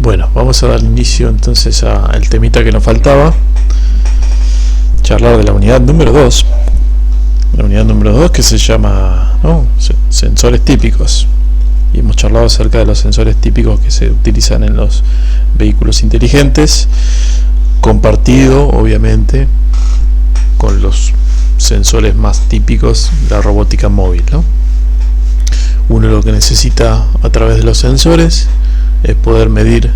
Bueno, vamos a dar inicio entonces al temita que nos faltaba, charlar de la unidad número 2. La unidad número 2 que se llama sensores típicos. Y hemos charlado acerca de los sensores típicos que se utilizan en los vehículos inteligentes, compartido obviamente con los sensores más típicos de la robótica móvil, ¿no? Uno lo que necesita a través de los sensores es poder medir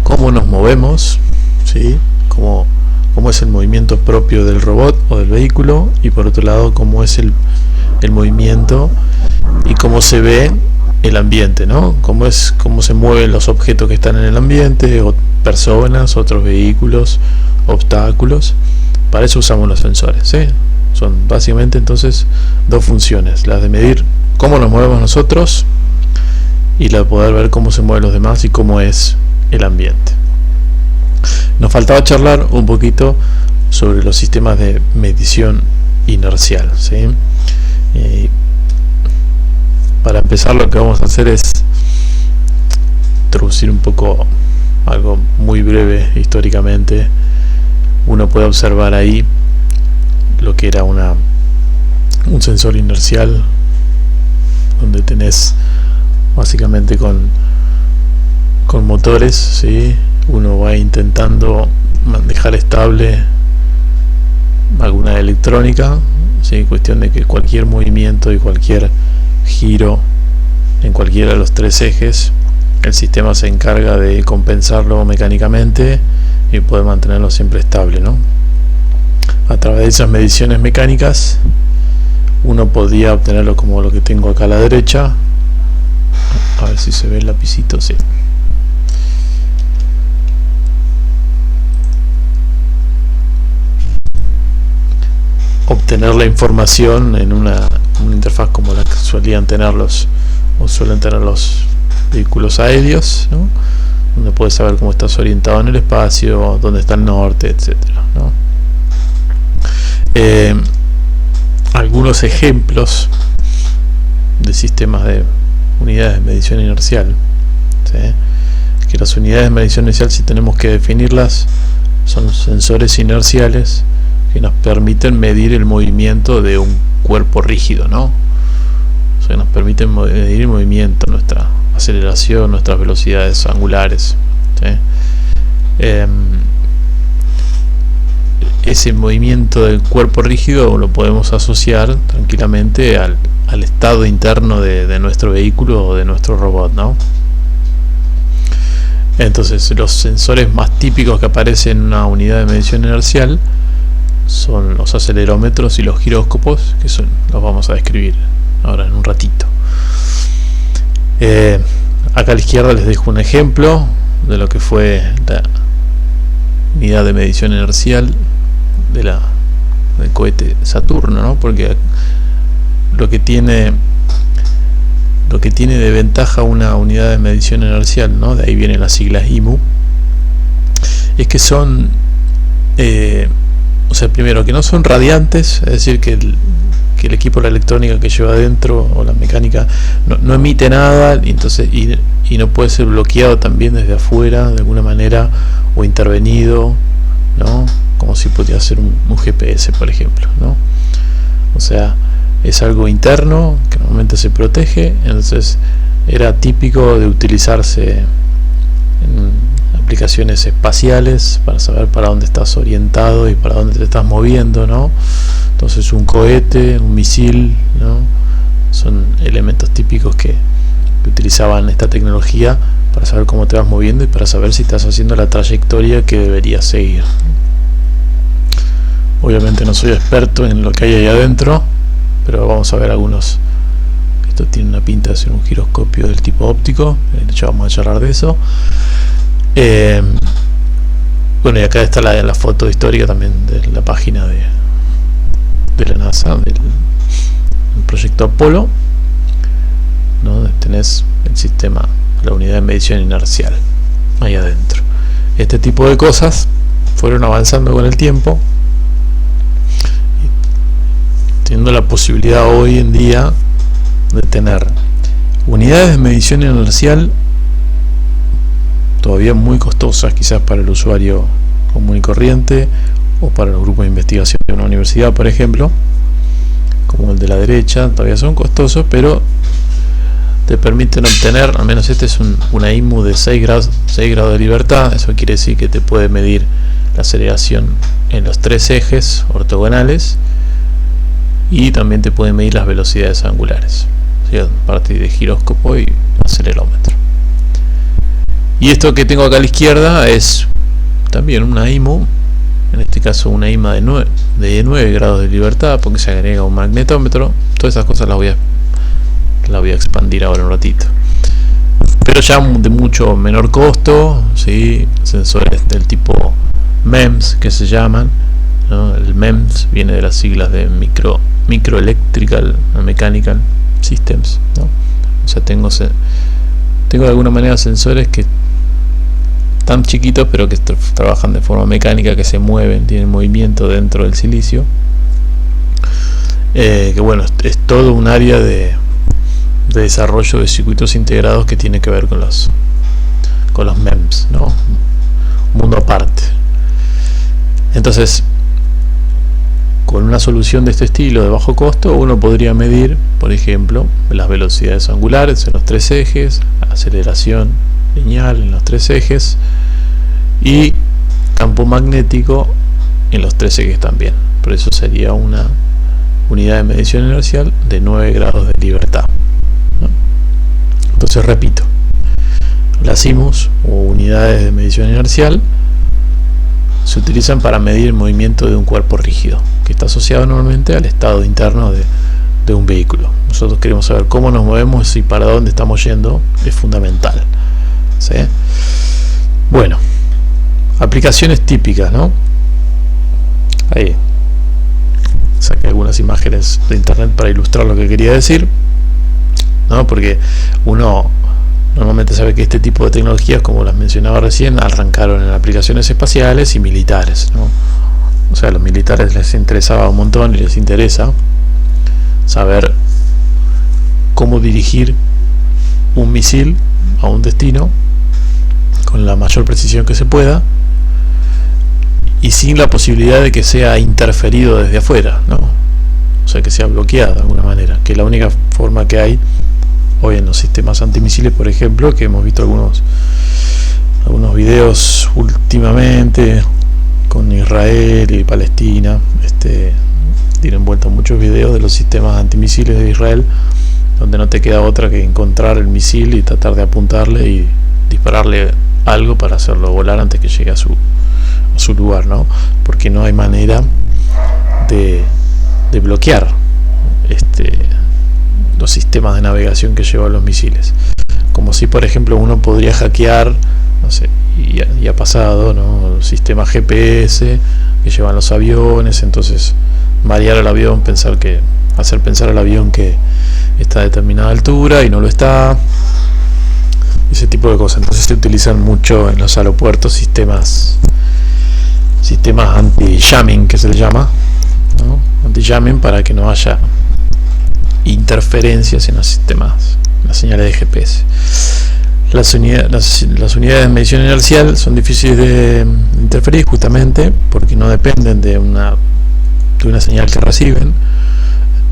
cómo nos movemos, ¿sí? Cómo es el movimiento propio del robot o del vehículo, y por otro lado cómo es el movimiento y cómo se ve el ambiente, ¿no? Cómo se mueven los objetos que están en el ambiente, o personas, otros vehículos, obstáculos. Para eso usamos los sensores, ¿sí? Son básicamente entonces dos funciones: las de medir cómo nos movemos nosotros y la de poder ver cómo se mueven los demás y cómo es el ambiente. Nos faltaba charlar un poquito sobre los sistemas de medición inercial, ¿sí? Para empezar, lo que vamos a hacer es introducir un poco algo muy breve históricamente. Uno puede observar ahí lo que era un sensor inercial, donde tenés básicamente con motores, ¿sí? Uno va intentando manejar estable alguna electrónica, ¿sí? Cuestión de que cualquier movimiento y cualquier giro en cualquiera de los tres ejes, el sistema se encarga de compensarlo mecánicamente y poder mantenerlo siempre estable, ¿no? A través de esas mediciones mecánicas uno podía obtenerlo como lo que tengo acá a la derecha. A ver si se ve el lapicito, sí. Obtener la información en una interfaz como la que suelen tener los vehículos aéreos, ¿no? Donde puedes saber cómo estás orientado en el espacio, dónde está el norte, etcétera, ¿no? Algunos ejemplos de sistemas de unidades de medición inercial, ¿sí? Que las unidades de medición inercial, si tenemos que definirlas, son sensores inerciales que nos permiten medir el movimiento de un cuerpo rígido, ¿no? O sea, nos permiten medir el movimiento, nuestra aceleración, nuestras velocidades angulares, ¿sí? Ese movimiento del cuerpo rígido lo podemos asociar tranquilamente al estado interno de nuestro vehículo o de nuestro robot, ¿no? Entonces, los sensores más típicos que aparecen en una unidad de medición inercial son los acelerómetros y los giróscopos, que los vamos a describir ahora en un ratito. Acá a la izquierda les dejo un ejemplo de lo que fue la unidad de medición inercial del cohete Saturno, ¿no? Porque lo que tiene de ventaja una unidad de medición inercial, ¿no? De ahí vienen las siglas IMU, es que son o sea, primero, que no son radiantes, es decir, que el equipo, la electrónica que lleva adentro o la mecánica no emite nada, y no puede ser bloqueado también desde afuera de alguna manera, o intervenido, ¿no? Como si pudiera ser un GPS, por ejemplo, ¿no? O sea, es algo interno que normalmente se protege. Entonces era típico de utilizarse en aplicaciones espaciales para saber para dónde estás orientado y para dónde te estás moviendo, ¿no? Entonces un cohete, un misil, ¿no? Son elementos típicos que utilizaban esta tecnología para saber cómo te vas moviendo y para saber si estás haciendo la trayectoria que deberías seguir. Obviamente no soy experto en lo que hay ahí adentro, pero vamos a ver algunos. Esto tiene una pinta de ser un giroscopio del tipo óptico, ya vamos a charlar de eso. Bueno, y acá está la foto histórica también de la página de la NASA, del proyecto Apolo, ¿no? Tenés el sistema, la unidad de medición inercial ahí adentro. Este tipo de cosas fueron avanzando con el tiempo, teniendo la posibilidad hoy en día de tener unidades de medición inercial todavía muy costosas, quizás para el usuario común y corriente o para los grupos de investigación de una universidad, por ejemplo, como el de la derecha. Todavía son costosos, pero te permiten obtener, al menos este es una IMU de 6 grados de libertad. Eso quiere decir que te puede medir la aceleración en los 3 ejes ortogonales y también te puede medir las velocidades angulares, ¿sí? A partir de giróscopo y acelerómetro. Y esto que tengo acá a la izquierda es también una IMU, en este caso una IMA de 9 grados de libertad, porque se agrega un magnetómetro. Todas esas cosas las voy a expandir ahora un ratito, pero ya de mucho menor costo, ¿sí? Sensores del tipo MEMS, que se llaman, ¿no? El MEMS viene de las siglas de Microelectrical and Mechanical Systems, ¿no? O sea, tengo de alguna manera sensores que tan chiquitos, pero que trabajan de forma mecánica, que se mueven, tienen movimiento dentro del silicio, que bueno, es todo un área de desarrollo de circuitos integrados que tiene que ver con los MEMS, ¿no? Mundo aparte. Entonces, con una solución de este estilo de bajo costo, uno podría medir, por ejemplo, las velocidades angulares en los 3 ejes, aceleración lineal en los 3 ejes y campo magnético en los 3 ejes también. Por eso sería una unidad de medición inercial de 9 grados de libertad, ¿no? Entonces, repito, las IMUs o unidades de medición inercial se utilizan para medir el movimiento de un cuerpo rígido, que está asociado normalmente al estado interno de un vehículo. Nosotros queremos saber cómo nos movemos y para dónde estamos yendo, es fundamental, ¿sí? Bueno, aplicaciones típicas, ¿no? Ahí saqué algunas imágenes de internet para ilustrar lo que quería decir, ¿no? Porque uno normalmente sabe que este tipo de tecnologías, como las mencionaba recién, arrancaron en aplicaciones espaciales y militares, ¿no? O sea, a los militares les interesaba un montón y les interesa saber cómo dirigir un misil a un destino con la mayor precisión que se pueda y sin la posibilidad de que sea interferido desde afuera, ¿no? O sea, que sea bloqueado de alguna manera, que es la única forma que hay hoy en los sistemas antimisiles, por ejemplo, que hemos visto algunos videos últimamente con Israel y Palestina. Tienen vuelta muchos videos de los sistemas antimisiles de Israel, donde no te queda otra que encontrar el misil y tratar de apuntarle y dispararle algo para hacerlo volar antes que llegue a su lugar, ¿no? Porque no hay manera de bloquear los sistemas de navegación que llevan los misiles. Como si, por ejemplo, uno podría hackear, no sé, y ha pasado, ¿no? Los sistemas GPS que llevan los aviones, entonces marear al avión, hacer pensar al avión que está a determinada altura y no lo está, ese tipo de cosas. Entonces se utilizan mucho en los aeropuertos sistemas anti-jamming, que se le llama, ¿no? Anti-jamming, para que no haya interferencias en los sistemas, las señales de GPS. Las unidades de medición inercial son difíciles de interferir justamente porque no dependen de una señal que reciben.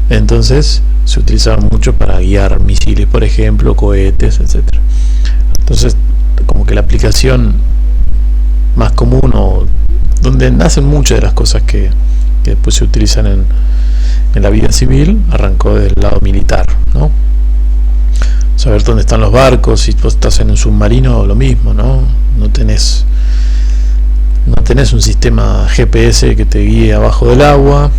Entonces se utilizan mucho para guiar misiles, por ejemplo, cohetes, etcétera. Entonces, como que la aplicación más común, o donde nacen muchas de las cosas que después se utilizan en la vida civil, arrancó del lado militar, ¿no? Saber dónde están los barcos. Si vos estás en un submarino, lo mismo, ¿no? No tenés un sistema GPS que te guíe abajo del agua.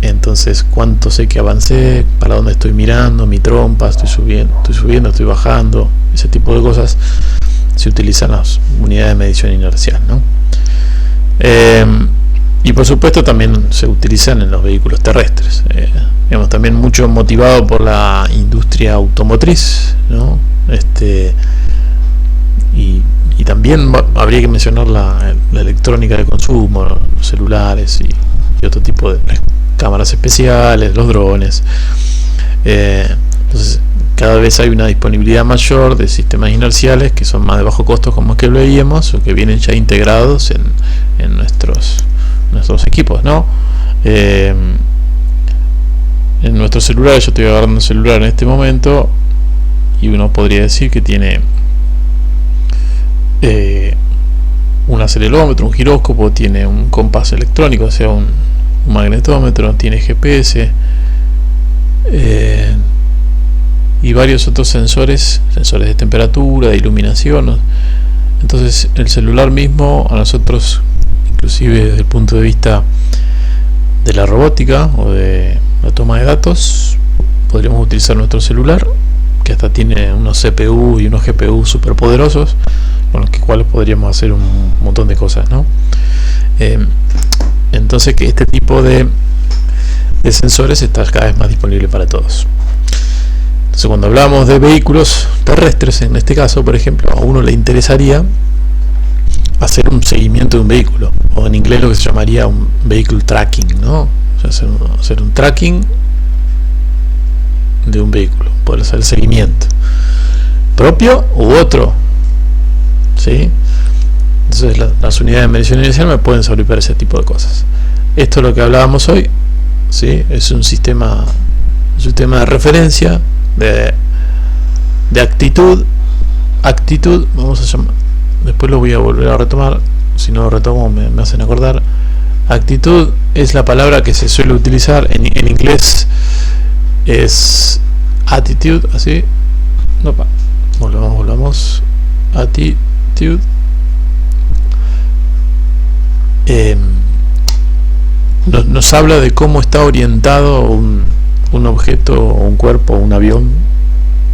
Entonces, cuánto sé que avancé, para dónde estoy mirando, mi trompa, estoy subiendo, estoy bajando, ese tipo de cosas se utilizan las unidades de medición inercial, ¿no? Y por supuesto también se utilizan en los vehículos terrestres, también mucho motivado por la industria automotriz, ¿no? Y también habría que mencionar la electrónica de consumo, los celulares y otro tipo de cámaras especiales, los drones. Entonces, cada vez hay una disponibilidad mayor de sistemas inerciales que son más de bajo costo, como es que lo veíamos, o que vienen ya integrados en nuestros equipos, ¿no? En nuestro celular, yo estoy agarrando un celular en este momento y uno podría decir que tiene un acelerómetro, un giróscopo, tiene un compás electrónico, o sea, un magnetómetro, tiene GPS, y varios otros sensores de temperatura, de iluminación. Entonces el celular mismo, a nosotros, inclusive desde el punto de vista de la robótica o de la toma de datos, podríamos utilizar nuestro celular, que hasta tiene unos CPU y unos GPU super poderosos, con los cuales podríamos hacer un montón de cosas, ¿no? Entonces, que este tipo de sensores está cada vez más disponible para todos. Entonces, cuando hablamos de vehículos terrestres, en este caso, por ejemplo, a uno le interesaría hacer un seguimiento de un vehículo, o en inglés lo que se llamaría un vehicle tracking, ¿no? O sea, hacer un tracking de un vehículo, poder hacer el seguimiento propio u otro, ¿sí? Entonces las unidades de medición inicial me pueden servir para ese tipo de cosas. Esto es lo que hablábamos hoy, ¿sí? Es un sistema de referencia de actitud, vamos a llamar, después lo voy a volver a retomar, si no lo retomo me hacen acordar. Actitud es la palabra que se suele utilizar en inglés, es attitude, así, no, volvamos, attitude, nos habla de cómo está orientado un objeto, un cuerpo, un avión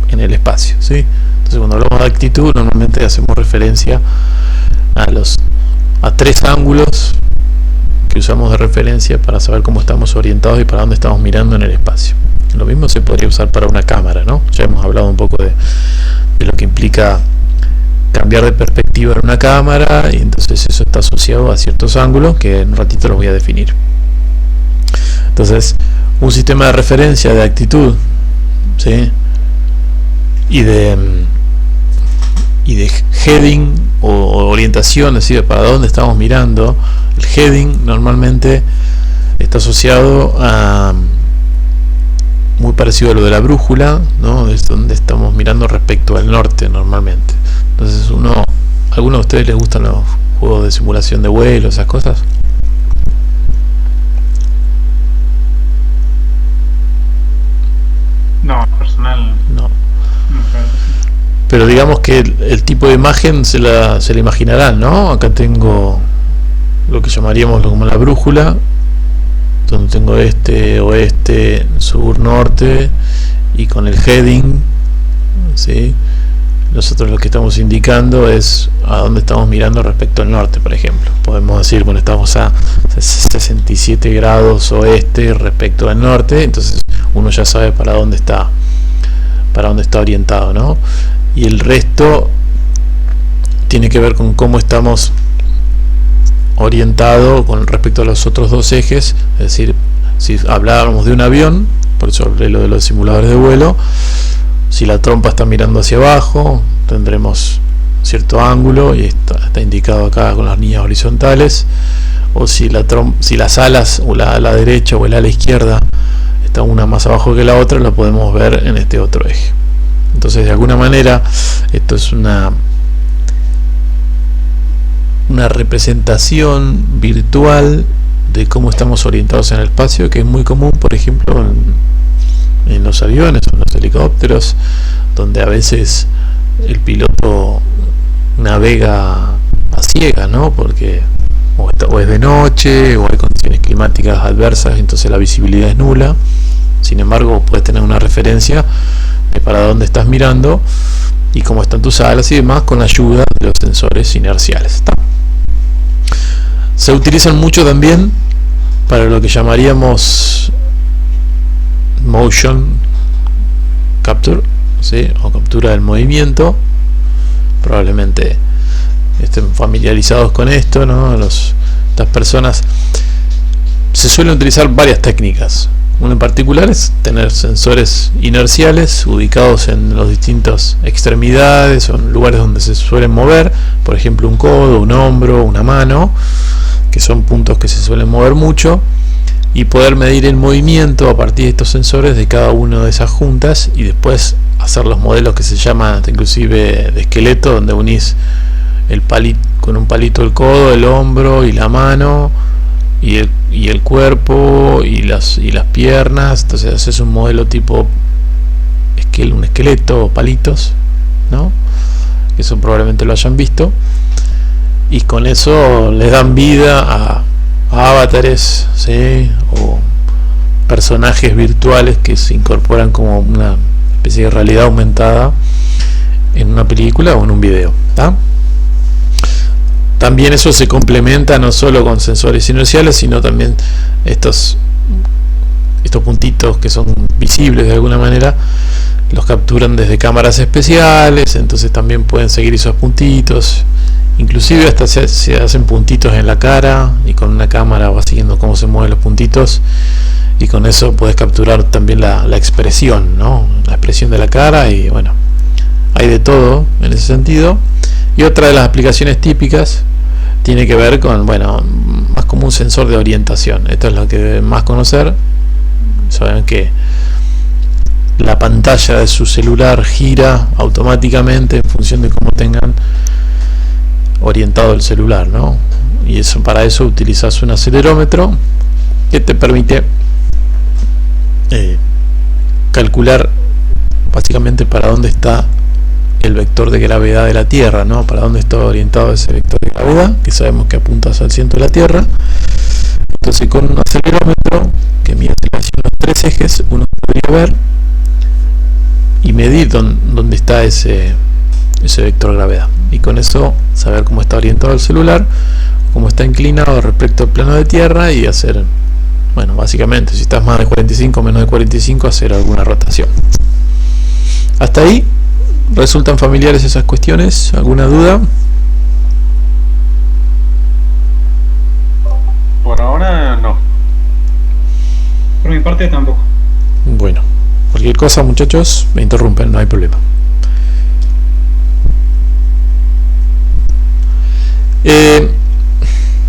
en el espacio, ¿sí? Entonces, cuando hablamos de actitud, normalmente hacemos referencia a tres ángulos que usamos de referencia para saber cómo estamos orientados y para dónde estamos mirando en el espacio. Lo mismo se podría usar para una cámara, ¿no? Ya hemos hablado un poco de lo que implica cambiar de perspectiva en una cámara, y entonces eso está asociado a ciertos ángulos que en un ratito los voy a definir. Entonces, un sistema de referencia de actitud, ¿sí? y de heading o orientación, es decir, para dónde estamos mirando. El heading normalmente está asociado a, muy parecido a lo de la brújula, ¿no? Es donde estamos mirando respecto al norte normalmente. Entonces, ¿alguno de ustedes les gustan los juegos de simulación de vuelo, esas cosas? No, personal no. Pero digamos que el tipo de imagen se la imaginarán, ¿no? Acá tengo lo que llamaríamos como la brújula, donde tengo este, oeste, sur, norte, y con el heading, ¿sí? Nosotros lo que estamos indicando es a dónde estamos mirando respecto al norte, por ejemplo. Podemos decir, bueno, estamos a 67 grados oeste respecto al norte, entonces uno ya sabe para dónde está orientado, ¿no? Y el resto tiene que ver con cómo estamos orientados con respecto a los otros dos ejes. Es decir, si hablábamos de un avión, por eso hablé lo de los simuladores de vuelo, si la trompa está mirando hacia abajo, tendremos cierto ángulo, y está indicado acá con las líneas horizontales. O si las alas, o la ala derecha o el ala izquierda, está una más abajo que la otra, lo podemos ver en este otro eje. Entonces, de alguna manera, esto es una representación virtual de cómo estamos orientados en el espacio, que es muy común, por ejemplo, en los aviones o en los helicópteros, donde a veces el piloto navega a ciegas, ¿no? Porque o es de noche, o hay condiciones climáticas adversas, entonces la visibilidad es nula. Sin embargo, puedes tener una referencia de para dónde estás mirando y cómo están tus alas y demás, con la ayuda de los sensores inerciales. ¿Está? Se utilizan mucho también para lo que llamaríamos motion capture, ¿sí? O captura del movimiento. Probablemente estén familiarizados con esto, ¿no? Estas personas, se suelen utilizar varias técnicas Uno en particular es tener sensores inerciales ubicados en las distintas extremidades o en lugares donde se suelen mover, por ejemplo un codo, un hombro, una mano, que son puntos que se suelen mover mucho, y poder medir el movimiento a partir de estos sensores de cada una de esas juntas y después hacer los modelos que se llaman inclusive de esqueleto, donde unís el palito, con un palito el codo, el hombro y la mano y el cuerpo y las piernas. Entonces haces un modelo tipo un esqueleto o palitos, ¿no? Eso probablemente lo hayan visto, y con eso le dan vida a avatares, ¿sí? O personajes virtuales que se incorporan como una especie de realidad aumentada en una película o en un video, ¿tá? También eso se complementa no solo con sensores inerciales, sino también estos puntitos que son visibles de alguna manera, los capturan desde cámaras especiales, entonces también pueden seguir esos puntitos. Inclusive hasta se hacen puntitos en la cara, y con una cámara vas siguiendo cómo se mueven los puntitos, y con eso puedes capturar también la expresión, ¿no? La expresión de la cara, y bueno, hay de todo en ese sentido. Y otra de las aplicaciones típicas tiene que ver con, bueno, más como un sensor de orientación. Esto es lo que deben más conocer. Saben que la pantalla de su celular gira automáticamente en función de cómo tengan orientado el celular, ¿no? Y eso, para eso utilizas un acelerómetro que te permite calcular básicamente para dónde está el vector de gravedad de la Tierra, ¿no? Para dónde está orientado ese vector de gravedad, que sabemos que apunta hacia el centro de la Tierra. Entonces, con un acelerómetro que mide los tres ejes, uno podría ver y medir dónde está ese vector de gravedad, y con eso saber cómo está orientado el celular, cómo está inclinado respecto al plano de tierra, y hacer, bueno, básicamente, si estás más de 45 o menos de 45, hacer alguna rotación. Hasta ahí, ¿resultan familiares esas cuestiones? ¿Alguna duda? Por ahora no. Por mi parte tampoco. Bueno, cualquier cosa, muchachos, me interrumpen, no hay problema.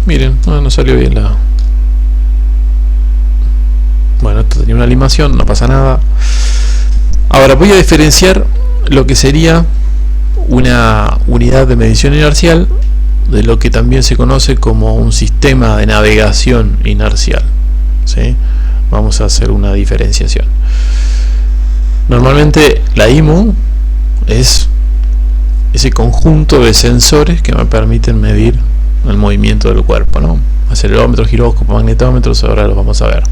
Miren, no salió bien la... Bueno, esto tenía una animación, no pasa nada. Ahora voy a diferenciar lo que sería una unidad de medición inercial de lo que también se conoce como un sistema de navegación inercial, ¿sí? Vamos a hacer una diferenciación. Normalmente la IMU es ese conjunto de sensores que me permiten medir el movimiento del cuerpo, ¿no? Acelerómetro, giróscopo, magnetómetros, ahora los vamos a ver.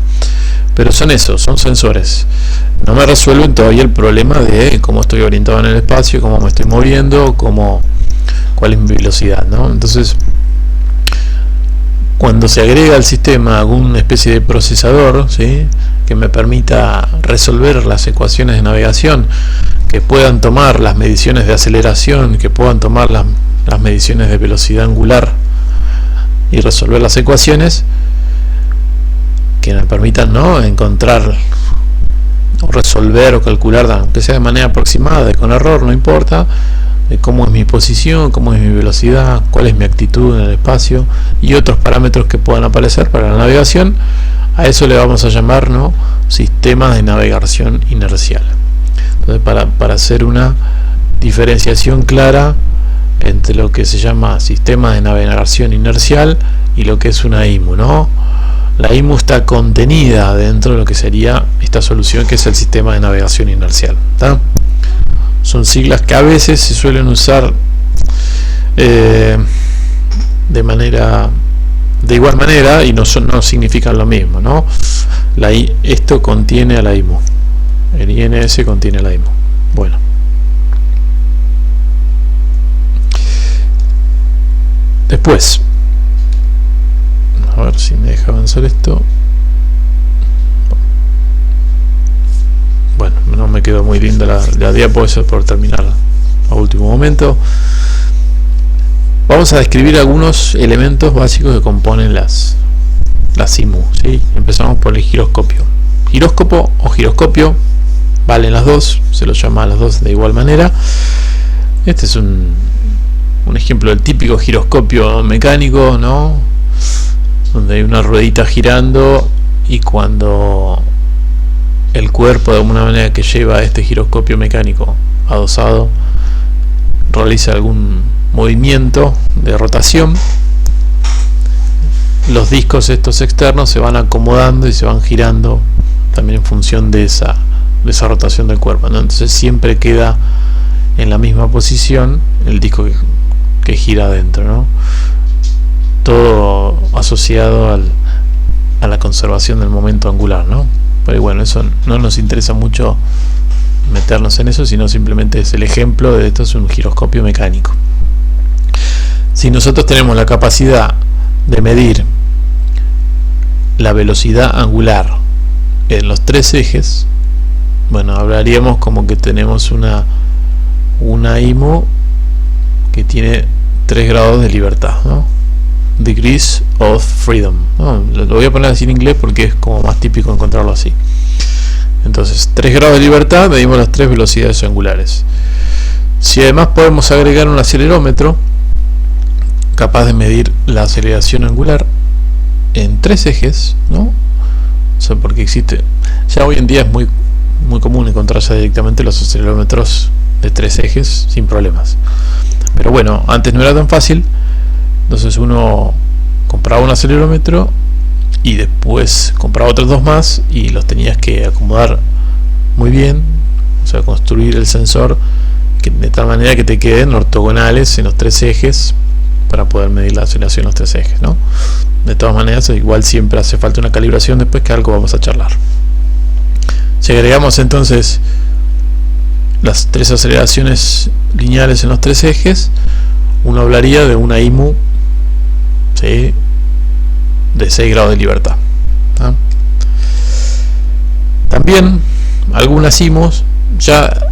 Pero son esos, son sensores. No me resuelven todavía el problema de cómo estoy orientado en el espacio, cómo me estoy moviendo, cuál es mi velocidad, ¿no? Entonces, cuando se agrega al sistema alguna especie de procesador, ¿sí?, que me permita resolver las ecuaciones de navegación, que puedan tomar las mediciones de aceleración, que puedan tomar las mediciones de velocidad angular y resolver las ecuaciones, que me permitan, ¿no?, encontrar o resolver o calcular, aunque sea de manera aproximada, con error, no importa, de cómo es mi posición, cómo es mi velocidad, cuál es mi actitud en el espacio y otros parámetros que puedan aparecer para la navegación. A eso le vamos a llamar, ¿no?, sistemas de navegación inercial. Entonces, para hacer una diferenciación clara entre lo que se llama sistema de navegación inercial y lo que es una IMU, ¿no? La IMU está contenida dentro de lo que sería esta solución, que es el sistema de navegación inercial, ¿tá? Son siglas que a veces se suelen usar de igual manera y no significan lo mismo, ¿no? Esto contiene a la IMU, el INS contiene a la IMU. Bueno, después, a ver si me deja avanzar esto. Bueno, no me quedó muy linda la diapo, eso por terminar a último momento. Vamos a describir algunos elementos básicos que componen las IMU, ¿sí? Empezamos por el giroscopio. giróscopo o giroscopio, valen las dos, se los llama a las dos de igual manera. Este es un ejemplo del típico giroscopio mecánico, ¿no? Donde hay una ruedita girando y cuando el cuerpo, de alguna manera, que lleva este giroscopio mecánico adosado realiza algún movimiento de rotación, los discos estos externos se van acomodando y se van girando también en función de esa rotación del cuerpo, ¿no? Entonces siempre queda en la misma posición el disco que gira adentro, ¿no? Todo asociado a la conservación del momento angular, ¿no? Pero bueno, eso no nos interesa mucho meternos en eso, sino simplemente es el ejemplo de esto, es un giroscopio mecánico. Si nosotros tenemos la capacidad de medir la velocidad angular en los tres ejes, bueno, hablaríamos como que tenemos una IMU que tiene 3 grados de libertad, ¿no? Degrees of freedom, ¿no? Lo voy a poner así en inglés porque es como más típico encontrarlo así. Entonces, 3 grados de libertad, medimos las 3 velocidades angulares. Si además podemos agregar un acelerómetro capaz de medir la aceleración angular en 3 ejes, ¿no? O sea, porque existe, ya hoy en día es muy común encontrar ya directamente los acelerómetros de 3 ejes sin problemas. Pero bueno, antes no era tan fácil, entonces uno compraba un acelerómetro y después compraba otros 2 más y los tenías que acomodar muy bien, o sea, construir el sensor de tal manera que te queden ortogonales en los 3 ejes para poder medir la aceleración en los 3 ejes, ¿no? De todas maneras, igual siempre hace falta una calibración después, que algo vamos a charlar. Si agregamos entonces las 3 aceleraciones lineales en los 3 ejes, uno hablaría de una IMU, ¿sí?, de 6 grados de libertad, ¿ah? También algunas IMUs, ya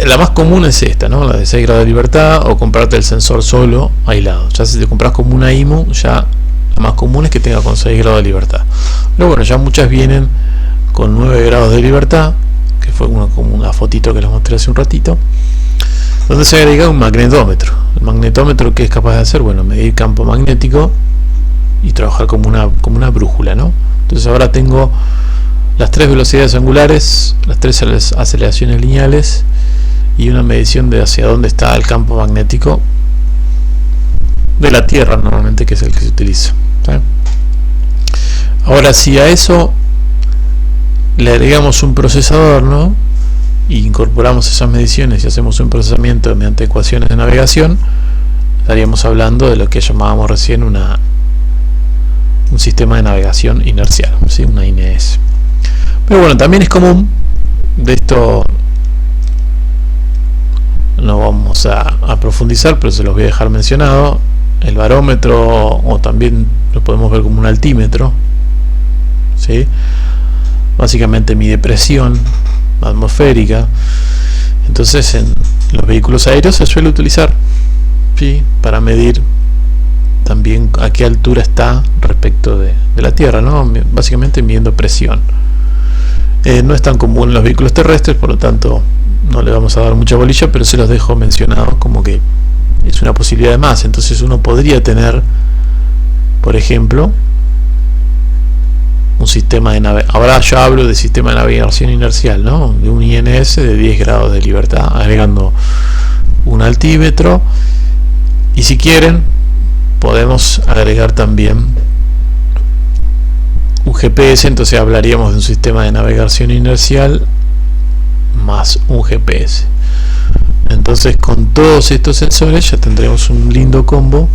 la más común es esta, ¿no?, la de 6 grados de libertad, o comprarte el sensor solo aislado. Ya si te compras como una IMU, ya la más común es que tenga con 6 grados de libertad. Pero bueno, ya muchas vienen con 9 grados de libertad, que fue como una fotito que les mostré hace un ratito, donde se agrega un magnetómetro. El magnetómetro, ¿qué es capaz de hacer? Bueno, medir campo magnético y trabajar como una brújula, ¿no? Entonces ahora tengo las 3 velocidades angulares, las 3 aceleraciones lineales y una medición de hacia dónde está el campo magnético de la Tierra, normalmente, que es el que se utiliza, ¿sí? Ahora, si a eso le agregamos un procesador, ¿no?, y incorporamos esas mediciones y hacemos un procesamiento mediante ecuaciones de navegación, estaríamos hablando de lo que llamábamos recién un sistema de navegación inercial, ¿sí?, una INS. Pero bueno, también es común, de esto no vamos a profundizar, pero se los voy a dejar mencionado, el barómetro, o también lo podemos ver como un altímetro, ¿sí? Básicamente mide presión atmosférica. Entonces en los vehículos aéreos se suele utilizar, ¿sí?, para medir también a qué altura está respecto de la Tierra, ¿no? Básicamente midiendo presión. No es tan común en los vehículos terrestres, por lo tanto no le vamos a dar mucha bolilla, pero se los dejo mencionados como que es una posibilidad de más. Entonces uno podría tener, por ejemplo, un sistema de navegación. Ahora yo hablo de sistema de navegación inercial, ¿no?, de un INS de 10 grados de libertad, agregando un altímetro, y si quieren podemos agregar también un GPS. Entonces hablaríamos de un sistema de navegación inercial más un GPS. Entonces, con todos estos sensores ya tendremos un lindo combo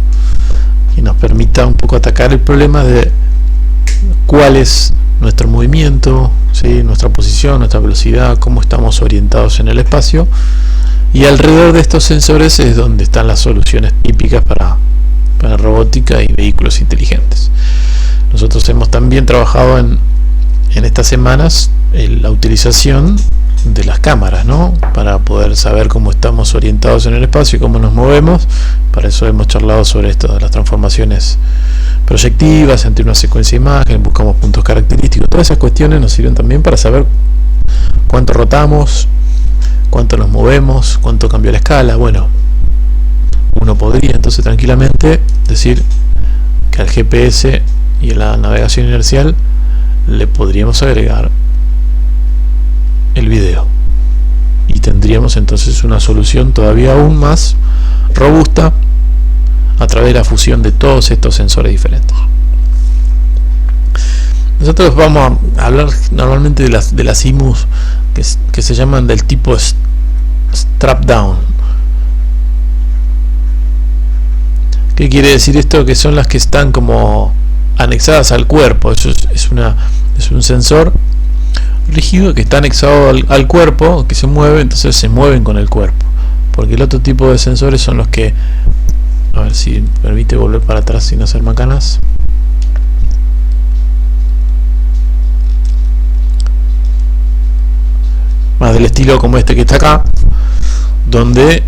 que nos permita un poco atacar el problema de cuál es nuestro movimiento, ¿sí?, nuestra posición, nuestra velocidad, cómo estamos orientados en el espacio, y alrededor de estos sensores es donde están las soluciones típicas para robótica y vehículos inteligentes. Nosotros hemos también trabajado en estas semanas en la utilización de las cámaras, ¿no? Para poder saber cómo estamos orientados en el espacio y cómo nos movemos. Para eso hemos charlado sobre esto de las transformaciones proyectivas entre una secuencia de imagen, buscamos puntos característicos. Todas esas cuestiones nos sirven también para saber cuánto rotamos, cuánto nos movemos, cuánto cambió la escala. Bueno, uno podría entonces tranquilamente decir que al GPS y a la navegación inercial le podríamos agregar el video y tendríamos entonces una solución todavía aún más robusta a través de la fusión de todos estos sensores diferentes. Nosotros vamos a hablar normalmente de las IMUs que se llaman del tipo strap down. ¿Qué quiere decir esto? Que son las que están como anexadas al cuerpo. Eso es un sensor rígido que está anexado al cuerpo, que se mueve, entonces se mueven con el cuerpo. Porque el otro tipo de sensores son los que, a ver si permite volver para atrás sin hacer macanas. Más del estilo como este que está acá, donde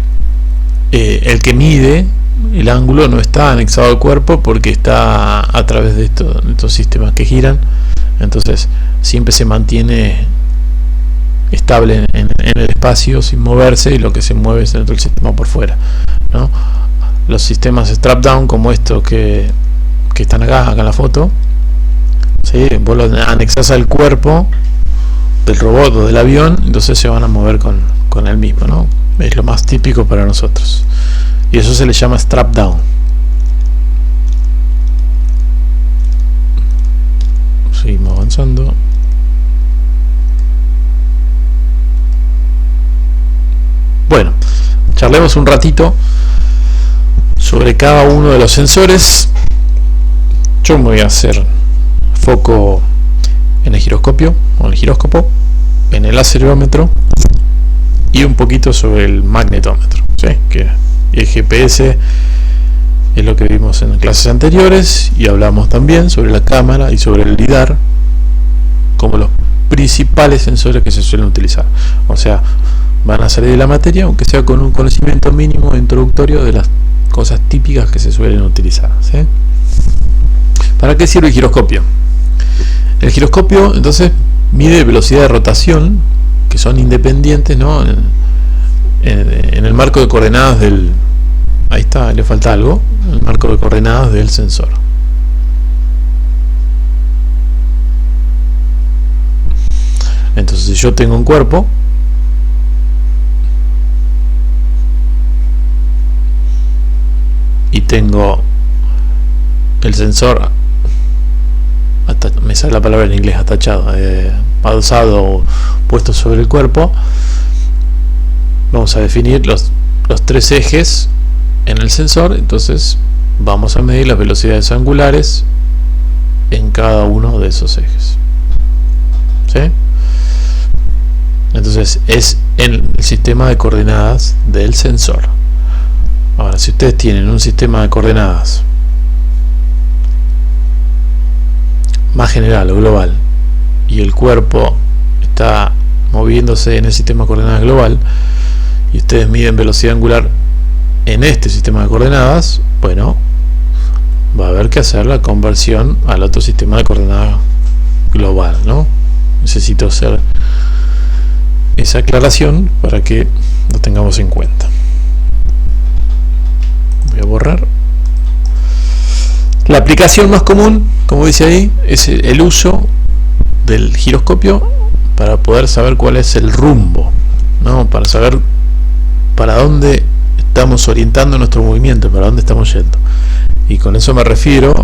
el que mide el ángulo no está anexado al cuerpo porque está a través de estos sistemas que giran, entonces siempre se mantiene estable en el espacio sin moverse, y lo que se mueve es dentro del sistema por fuera, ¿no? Los sistemas strap down como estos que están acá en la foto, ¿sí? Vos lo anexás al cuerpo del robot o del avión, entonces se van a mover con el mismo, ¿no? Es lo más típico para nosotros y eso se le llama strap down. Seguimos avanzando. Bueno, charlemos un ratito sobre cada uno de los sensores. Yo me voy a hacer foco en el giroscopio o en el giróscopo, en el acelerómetro y un poquito sobre el magnetómetro, ¿sí? Que el GPS es lo que vimos en clases anteriores, y hablamos también sobre la cámara y sobre el lidar como los principales sensores que se suelen utilizar. O sea, van a salir de la materia, aunque sea con un conocimiento mínimo introductorio de las cosas típicas que se suelen utilizar, ¿sí? ¿Para qué sirve el giroscopio? El giroscopio entonces mide velocidad de rotación, que son independientes, ¿no? En el marco de coordenadas del... Ahí está, le falta algo. El marco de coordenadas del sensor. Entonces, si yo tengo un cuerpo, y tengo el sensor, me sale la palabra en inglés, atachado, adosado o puesto sobre el cuerpo, vamos a definir los tres ejes en el sensor. Entonces vamos a medir las velocidades angulares en cada uno de esos ejes, ¿sí? Entonces es en el sistema de coordenadas del sensor. Ahora, si ustedes tienen un sistema de coordenadas más general o global y el cuerpo está moviéndose en el sistema de coordenadas global y ustedes miden velocidad angular en este sistema de coordenadas, bueno, va a haber que hacer la conversión al otro sistema de coordenadas global, ¿no? Necesito hacer esa aclaración para que lo tengamos en cuenta. Voy a borrar. La aplicación más común, como dice ahí, es el uso del giroscopio para poder saber cuál es el rumbo, ¿no? Para saber para dónde estamos orientando nuestro movimiento, para dónde estamos yendo. Y con eso me refiero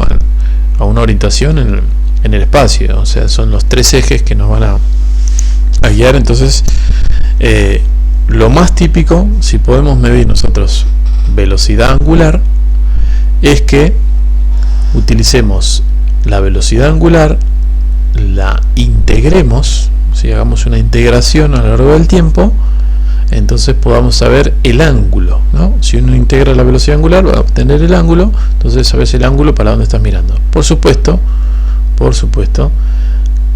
a una orientación en el espacio. O sea, son los tres ejes que nos van a guiar. Entonces, lo más típico, si podemos medir nosotros velocidad angular, es que utilicemos la velocidad angular, la integremos, si hagamos una integración a lo largo del tiempo, entonces podamos saber el ángulo, ¿no? Si uno integra la velocidad angular, va a obtener el ángulo, entonces sabes el ángulo para dónde estás mirando. Por supuesto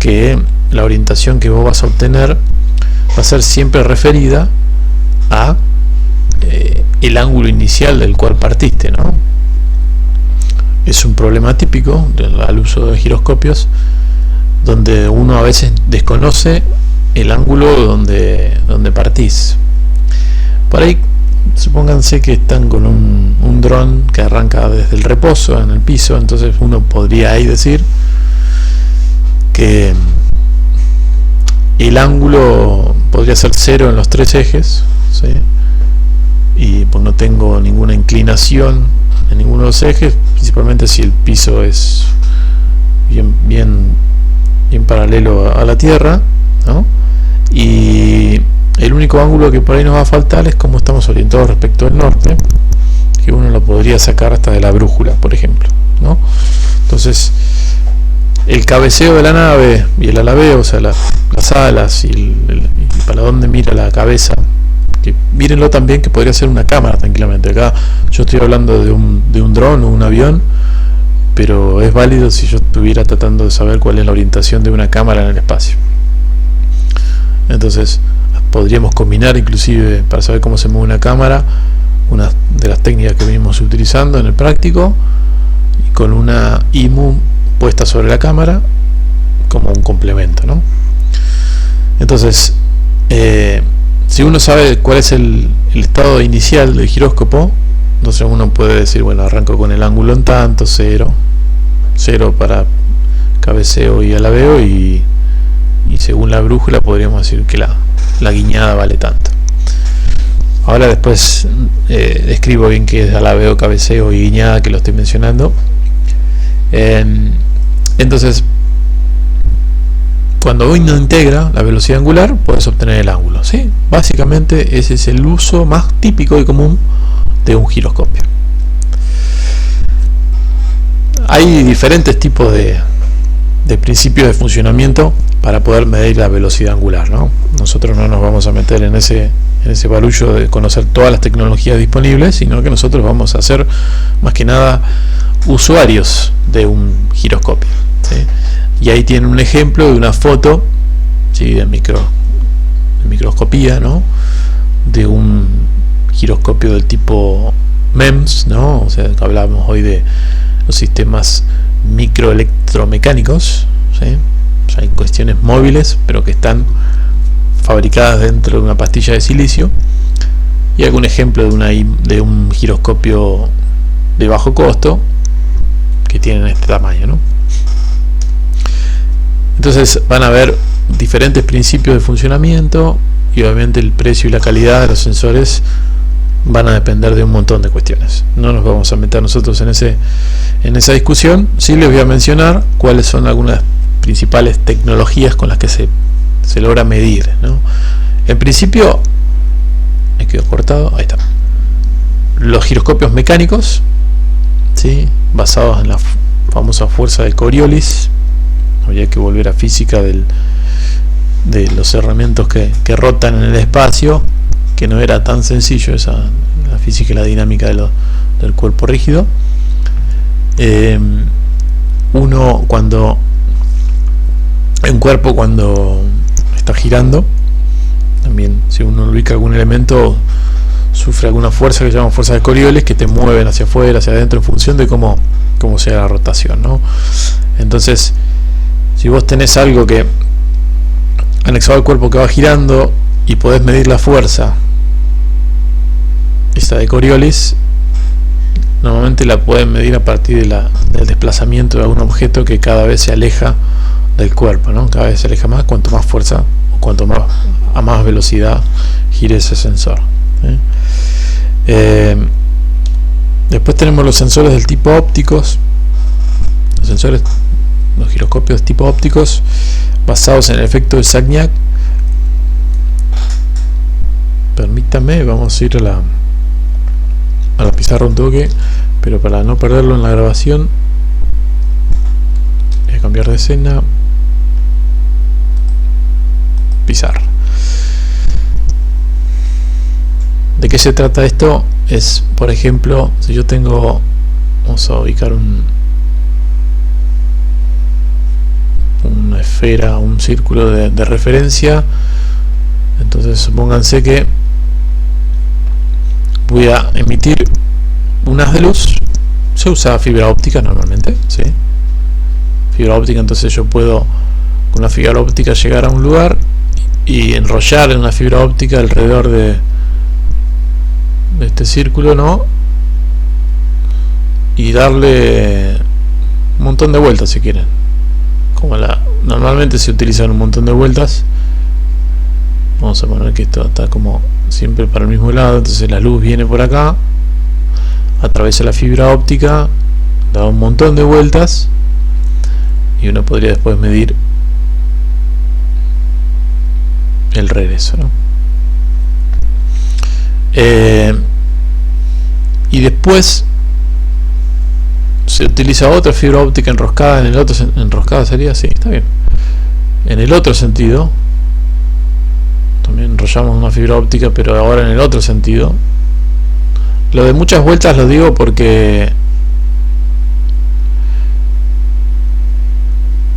que la orientación que vos vas a obtener va a ser siempre referida a el ángulo inicial del cual partiste, ¿no? Es un problema típico al uso de giroscopios, donde uno a veces desconoce el ángulo donde partís. Por ahí, supónganse que están con un dron que arranca desde el reposo en el piso, entonces uno podría ahí decir que el ángulo podría ser 0 en los 3 ejes, ¿sí? Y pues no tengo ninguna inclinación en ninguno de los ejes, principalmente si el piso es bien paralelo a la tierra, ¿no? Y el único ángulo que por ahí nos va a faltar es cómo estamos orientados respecto al norte, que uno lo podría sacar hasta de la brújula, por ejemplo, ¿no? Entonces, el cabeceo de la nave y el alabeo, o sea, las alas y para dónde mira la cabeza, que mírenlo también, que podría ser una cámara tranquilamente. Acá yo estoy hablando de un dron o un avión, pero es válido si yo estuviera tratando de saber cuál es la orientación de una cámara en el espacio. Entonces podríamos combinar inclusive para saber cómo se mueve una cámara, una de las técnicas que venimos utilizando en el práctico, y con una IMU puesta sobre la cámara como un complemento, ¿no? Entonces, si uno sabe cuál es el estado inicial del giróscopo, entonces uno puede decir, bueno, arranco con el ángulo en tanto, 0 para cabeceo y alabeo, y según la brújula podríamos decir que la guiñada vale tanto. Ahora después describo bien qué es alabeo, cabeceo y guiñada, que lo estoy mencionando. Entonces, cuando uno integra la velocidad angular, puedes obtener el ángulo, ¿sí? Básicamente ese es el uso más típico y común de un giroscopio. Hay diferentes tipos de principios de funcionamiento para poder medir la velocidad angular, ¿no? Nosotros no nos vamos a meter en ese barullo de conocer todas las tecnologías disponibles, sino que nosotros vamos a ser más que nada usuarios de un giroscopio, ¿sí? Y ahí tienen un ejemplo de una foto, ¿sí? de microscopía, ¿no? De un giroscopio del tipo MEMS, ¿no? O sea, hablábamos hoy de los sistemas microelectromecánicos, ¿sí? O sea, hay cuestiones móviles, pero que están fabricadas dentro de una pastilla de silicio. Y algún ejemplo de un giroscopio de bajo costo que tienen este tamaño, ¿no? Entonces van a haber diferentes principios de funcionamiento, y obviamente el precio y la calidad de los sensores van a depender de un montón de cuestiones. No nos vamos a meter nosotros en esa discusión. Sí les voy a mencionar cuáles son algunas principales tecnologías con las que se logra medir, ¿no? En principio, me quedó cortado, ahí está. Los giroscopios mecánicos, ¿sí? Basados en la famosa fuerza de Coriolis. Habría que volver a física de los cerramientos que rotan en el espacio, que no era tan sencillo la física y la dinámica del cuerpo rígido. Un cuerpo cuando está girando, también si uno ubica algún elemento, sufre alguna fuerza que se llama fuerza de Coriolis, que te mueven hacia afuera, hacia adentro, en función de cómo sea la rotación, ¿no? Entonces, si vos tenés algo que anexado al cuerpo que va girando y podés medir la fuerza esta de Coriolis, normalmente la pueden medir a partir del desplazamiento de algún objeto que cada vez se aleja del cuerpo, ¿no? Cada vez se aleja más, cuanto más fuerza o cuanto más a más velocidad gire ese sensor, ¿eh? Después tenemos los sensores del tipo ópticos, los giroscopios tipo ópticos basados en el efecto de Sagnac. Permítanme, vamos a ir a la pizarra un toque, pero para no perderlo en la grabación voy a cambiar de escena. Pizarra. ¿De qué se trata esto? Es, por ejemplo, si yo tengo, vamos a ubicar una esfera, un círculo de referencia Entonces supónganse que voy a emitir un haz de luz. Se usa fibra óptica normalmente, ¿sí? Fibra óptica, entonces yo puedo con una fibra óptica llegar a un lugar y enrollar en una fibra óptica alrededor de este círculo, ¿no? Y darle un montón de vueltas si quieren. Normalmente se utilizan un montón de vueltas. Vamos a poner que esto está como siempre para el mismo lado, entonces la luz viene por acá, atraviesa la fibra óptica, da un montón de vueltas y uno podría después medir el regreso, ¿no? Y después se utiliza otra fibra óptica enroscada en el otro, enroscada sería así, está bien, en el otro sentido. También enrollamos una fibra óptica, pero ahora en el otro sentido. Lo de muchas vueltas lo digo porque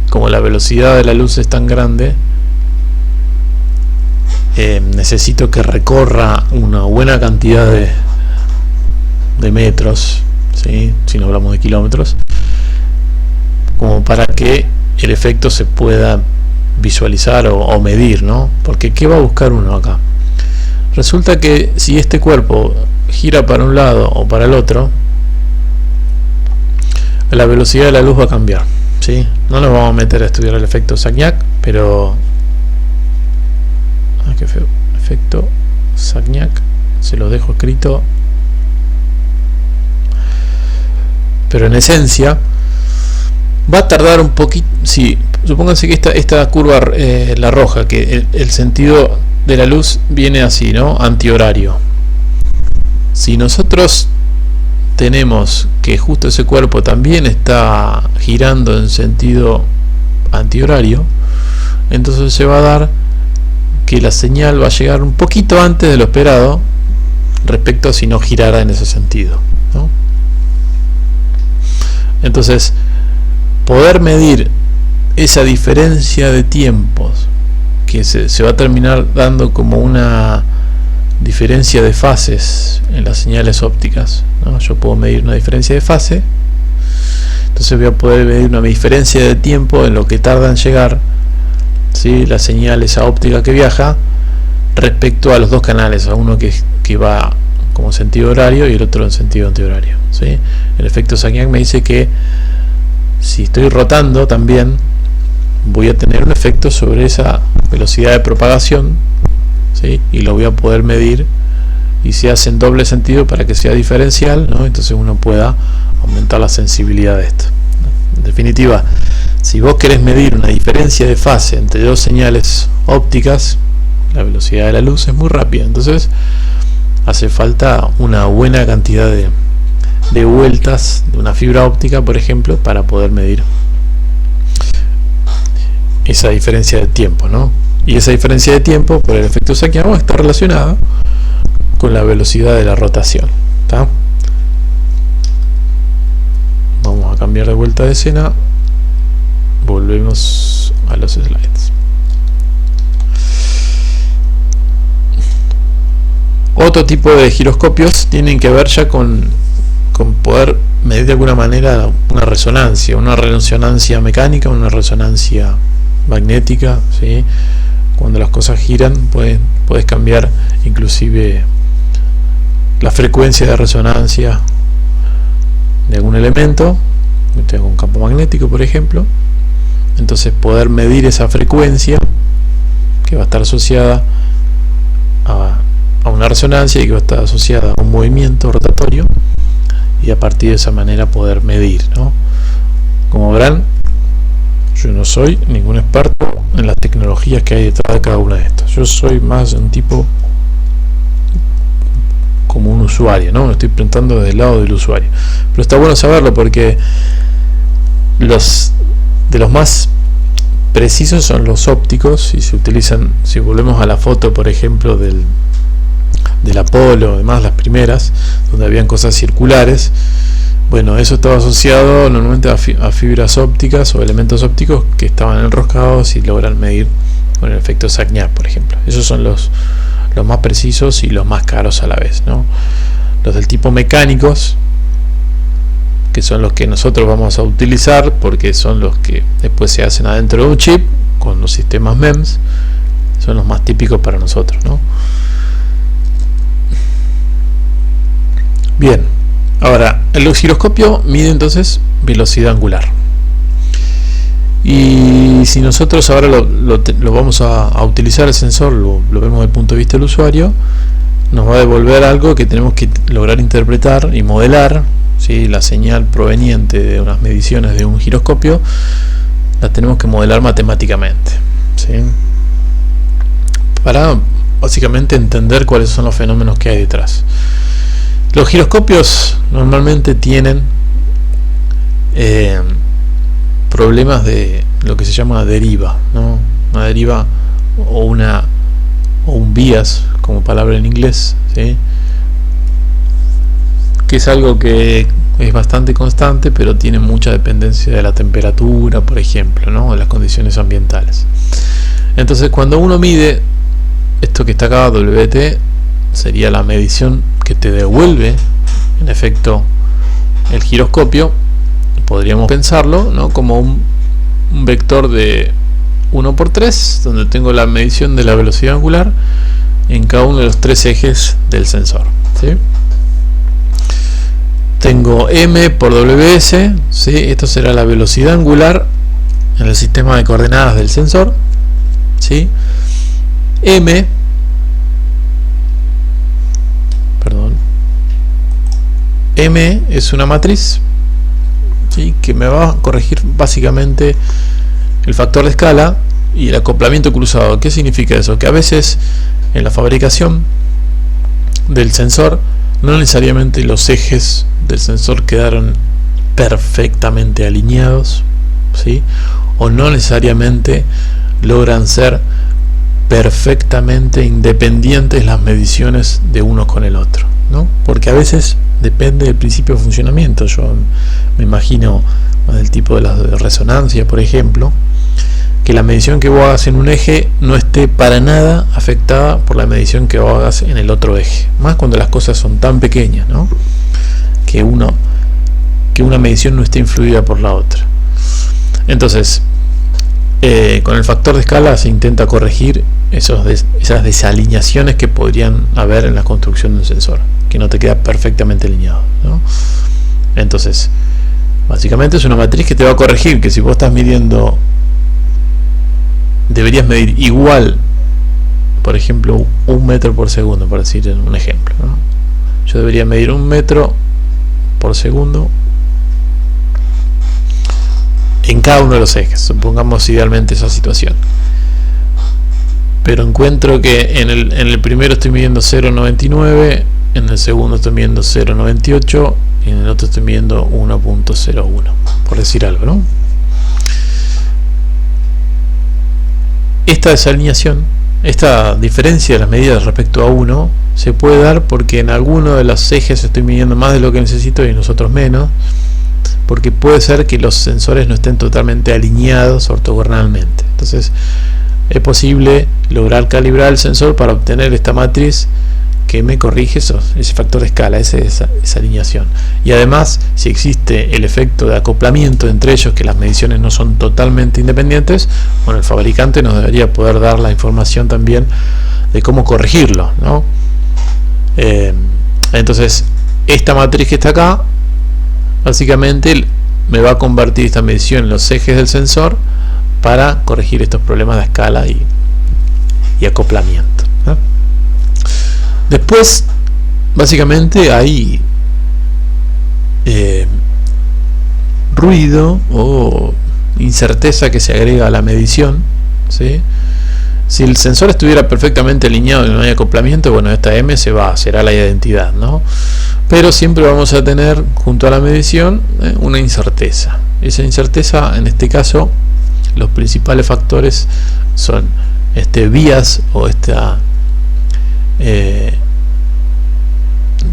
como la velocidad de la luz es tan grande, necesito que recorra una buena cantidad de metros, ¿sí? Si no hablamos de kilómetros, como para que el efecto se pueda visualizar o medir, ¿no? Porque ¿qué va a buscar uno acá? Resulta que si este cuerpo gira para un lado o para el otro, la velocidad de la luz va a cambiar, ¿sí? No nos vamos a meter a estudiar el efecto Sagnac, pero qué feo, efecto Sagnac, se lo dejo escrito, pero en esencia va a tardar un poquito. Sí, supónganse que esta curva, la roja, que el sentido de la luz viene así, ¿no? Antihorario. Si nosotros tenemos que justo ese cuerpo también está girando en sentido antihorario, entonces se va a dar que la señal va a llegar un poquito antes de lo esperado respecto a si no girara en ese sentido, ¿no? Entonces, poder medir esa diferencia de tiempos que se va a terminar dando como una diferencia de fases en las señales ópticas, ¿no? Yo puedo medir una diferencia de fase, entonces voy a poder medir una diferencia de tiempo en lo que tarda en llegar, ¿sí? La señal esa óptica que viaja respecto a los dos canales, a uno que va como sentido horario y el otro en sentido antihorario, ¿sí? El efecto Sagnac me dice que si estoy rotando también voy a tener un efecto sobre esa velocidad de propagación, ¿sí? Y lo voy a poder medir, y se hace en doble sentido para que sea diferencial, ¿no? Entonces uno pueda aumentar la sensibilidad de esto. En definitiva, si vos querés medir una diferencia de fase entre dos señales ópticas, la velocidad de la luz es muy rápida, entonces hace falta una buena cantidad de vueltas de una fibra óptica, por ejemplo, para poder medir esa diferencia de tiempo, ¿no? Y esa diferencia de tiempo, por el efecto Sagnac, está relacionada con la velocidad de la rotación, ¿tá? Vamos a cambiar de vuelta de escena, volvemos a los slides. Otro tipo de giroscopios tienen que ver ya con poder medir de alguna manera una resonancia mecánica, una resonancia magnética, ¿sí? Cuando las cosas giran puedes cambiar inclusive la frecuencia de resonancia de algún elemento, tengo un campo magnético por ejemplo, entonces poder medir esa frecuencia que va a estar asociada a una resonancia y que va a estar asociada a un movimiento rotatorio, y a partir de esa manera poder medir, ¿no? Como verán, yo no soy ningún experto en las tecnologías que hay detrás de cada una de estas. Yo soy más un tipo como un usuario, ¿no? Me estoy preguntando desde el lado del usuario. Pero está bueno saberlo porque los más precisos son los ópticos, y se utilizan, si volvemos a la foto, por ejemplo, del Apolo, además las primeras, donde habían cosas circulares. Bueno, eso estaba asociado normalmente a fibras ópticas o elementos ópticos que estaban enroscados y logran medir con el efecto Sagnac, por ejemplo. Esos son los más precisos y los más caros a la vez, ¿no? Los del tipo mecánicos, que son los que nosotros vamos a utilizar porque son los que después se hacen adentro de un chip con los sistemas MEMS, son los más típicos para nosotros, ¿no? Bien, ahora el giroscopio mide entonces velocidad angular, y si nosotros ahora lo vamos a utilizar el sensor, lo vemos desde el punto de vista del usuario, nos va a devolver algo que tenemos que lograr interpretar y modelar, ¿sí? La señal proveniente de unas mediciones de un giroscopio la tenemos que modelar matemáticamente, ¿sí? Para básicamente entender cuáles son los fenómenos que hay detrás. Los giroscopios normalmente tienen problemas de lo que se llama deriva, ¿no? Una deriva o un bias, como palabra en inglés, ¿sí? Que es algo que es bastante constante, pero tiene mucha dependencia de la temperatura, por ejemplo, ¿no? De las condiciones ambientales. Entonces, cuando uno mide esto que está acá, WT, sería la medición que te devuelve en efecto el giroscopio. Podríamos pensarlo, ¿no? Como un vector de 1×3, donde tengo la medición de la velocidad angular en cada uno de los tres ejes del sensor, ¿sí? Tengo m por ws, ¿sí? Esto será la velocidad angular en el sistema de coordenadas del sensor, ¿sí? M es una matriz, ¿sí? Que me va a corregir básicamente el factor de escala y el acoplamiento cruzado. ¿Qué significa eso? Que a veces en la fabricación del sensor no necesariamente los ejes del sensor quedaron perfectamente alineados, ¿sí? O no necesariamente logran ser perfectamente independientes las mediciones de uno con el otro, ¿no? Porque a veces depende del principio de funcionamiento. Yo me imagino del tipo de la resonancia, por ejemplo, que la medición que vos hagas en un eje no esté para nada afectada por la medición que vos hagas en el otro eje, más cuando las cosas son tan pequeñas, ¿no? Que una medición no esté influida por la otra. Entonces, con el factor de escala se intenta corregir esas desalineaciones que podrían haber en la construcción de un sensor, que no te queda perfectamente alineado, ¿no? Entonces, básicamente es una matriz que te va a corregir que si vos estás midiendo, deberías medir igual, por ejemplo, 1 metro por segundo, por decir un ejemplo, ¿no? Yo debería medir 1 metro por segundo en cada uno de los ejes, supongamos idealmente esa situación, pero encuentro que en el primero estoy midiendo 0,99, en el segundo estoy midiendo 0,98 y en el otro estoy midiendo 1,01, por decir algo, ¿no? Esta desalineación, esta diferencia de las medidas respecto a uno, se puede dar porque en alguno de los ejes estoy midiendo más de lo que necesito y en los otros menos, porque puede ser que los sensores no estén totalmente alineados ortogonalmente. Entonces es posible lograr calibrar el sensor para obtener esta matriz que me corrige ese factor de escala, esa alineación. Y además, si existe el efecto de acoplamiento entre ellos, que las mediciones no son totalmente independientes, bueno, el fabricante nos debería poder dar la información también de cómo corregirlo, ¿no? Entonces, esta matriz que está acá, básicamente me va a convertir esta medición en los ejes del sensor para corregir estos problemas de escala y acoplamiento, ¿no? Después, básicamente hay ruido o incerteza que se agrega a la medición, ¿sí? Si el sensor estuviera perfectamente alineado y no hay acoplamiento, bueno, esta M será la identidad, ¿no? Pero siempre vamos a tener junto a la medición una incerteza. Esa incerteza, en este caso, los principales factores son este bias o esta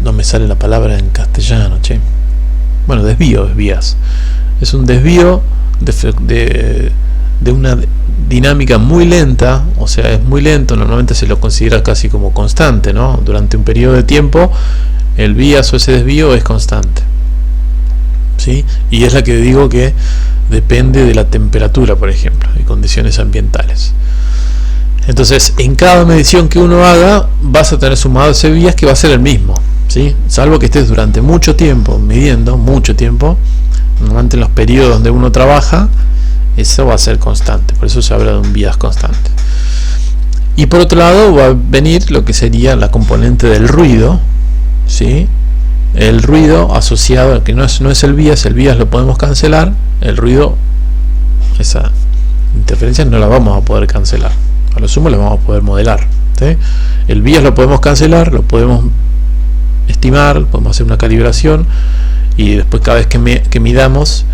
no me sale la palabra en castellano, che. Bueno, desvío es bias. Es un desvío de una dinámica muy lenta, o sea, es muy lento, normalmente se lo considera casi como constante, ¿no? Durante un periodo de tiempo el bias o ese desvío es constante, ¿sí? Y es la que digo que depende de la temperatura, por ejemplo, y condiciones ambientales. Entonces, en cada medición que uno haga, vas a tener sumado ese bias que va a ser el mismo, ¿sí? Salvo que estés durante mucho tiempo midiendo, mucho tiempo, normalmente en los periodos donde uno trabaja, eso va a ser constante, por eso se habla de un bias constante. Y por otro lado va a venir lo que sería la componente del ruido, ¿sí? El ruido asociado, que no es el bias lo podemos cancelar, el ruido, esa interferencia no la vamos a poder cancelar, a lo sumo la vamos a poder modelar, ¿sí? El bias lo podemos cancelar, lo podemos estimar, podemos hacer una calibración y después cada vez que midamos,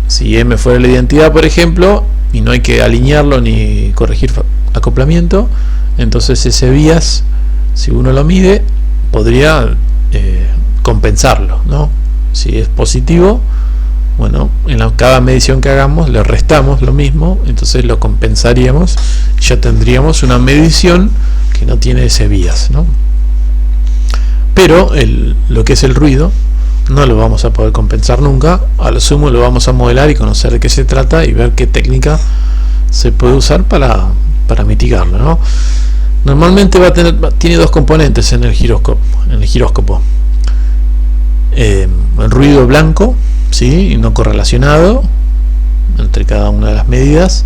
si M fuera la identidad, por ejemplo, y no hay que alinearlo ni corregir acoplamiento, entonces ese bias, si uno lo mide, podría compensarlo, ¿no? Si es positivo, bueno, en cada medición que hagamos le restamos lo mismo, entonces lo compensaríamos y ya tendríamos una medición que no tiene ese bias, ¿no? Pero lo que es el ruido no lo vamos a poder compensar nunca, a lo sumo lo vamos a modelar y conocer de qué se trata y ver qué técnica se puede usar para mitigarlo, ¿no? Normalmente tiene dos componentes en el giróscopo, el ruido blanco, ¿sí? Y no correlacionado entre cada una de las medidas,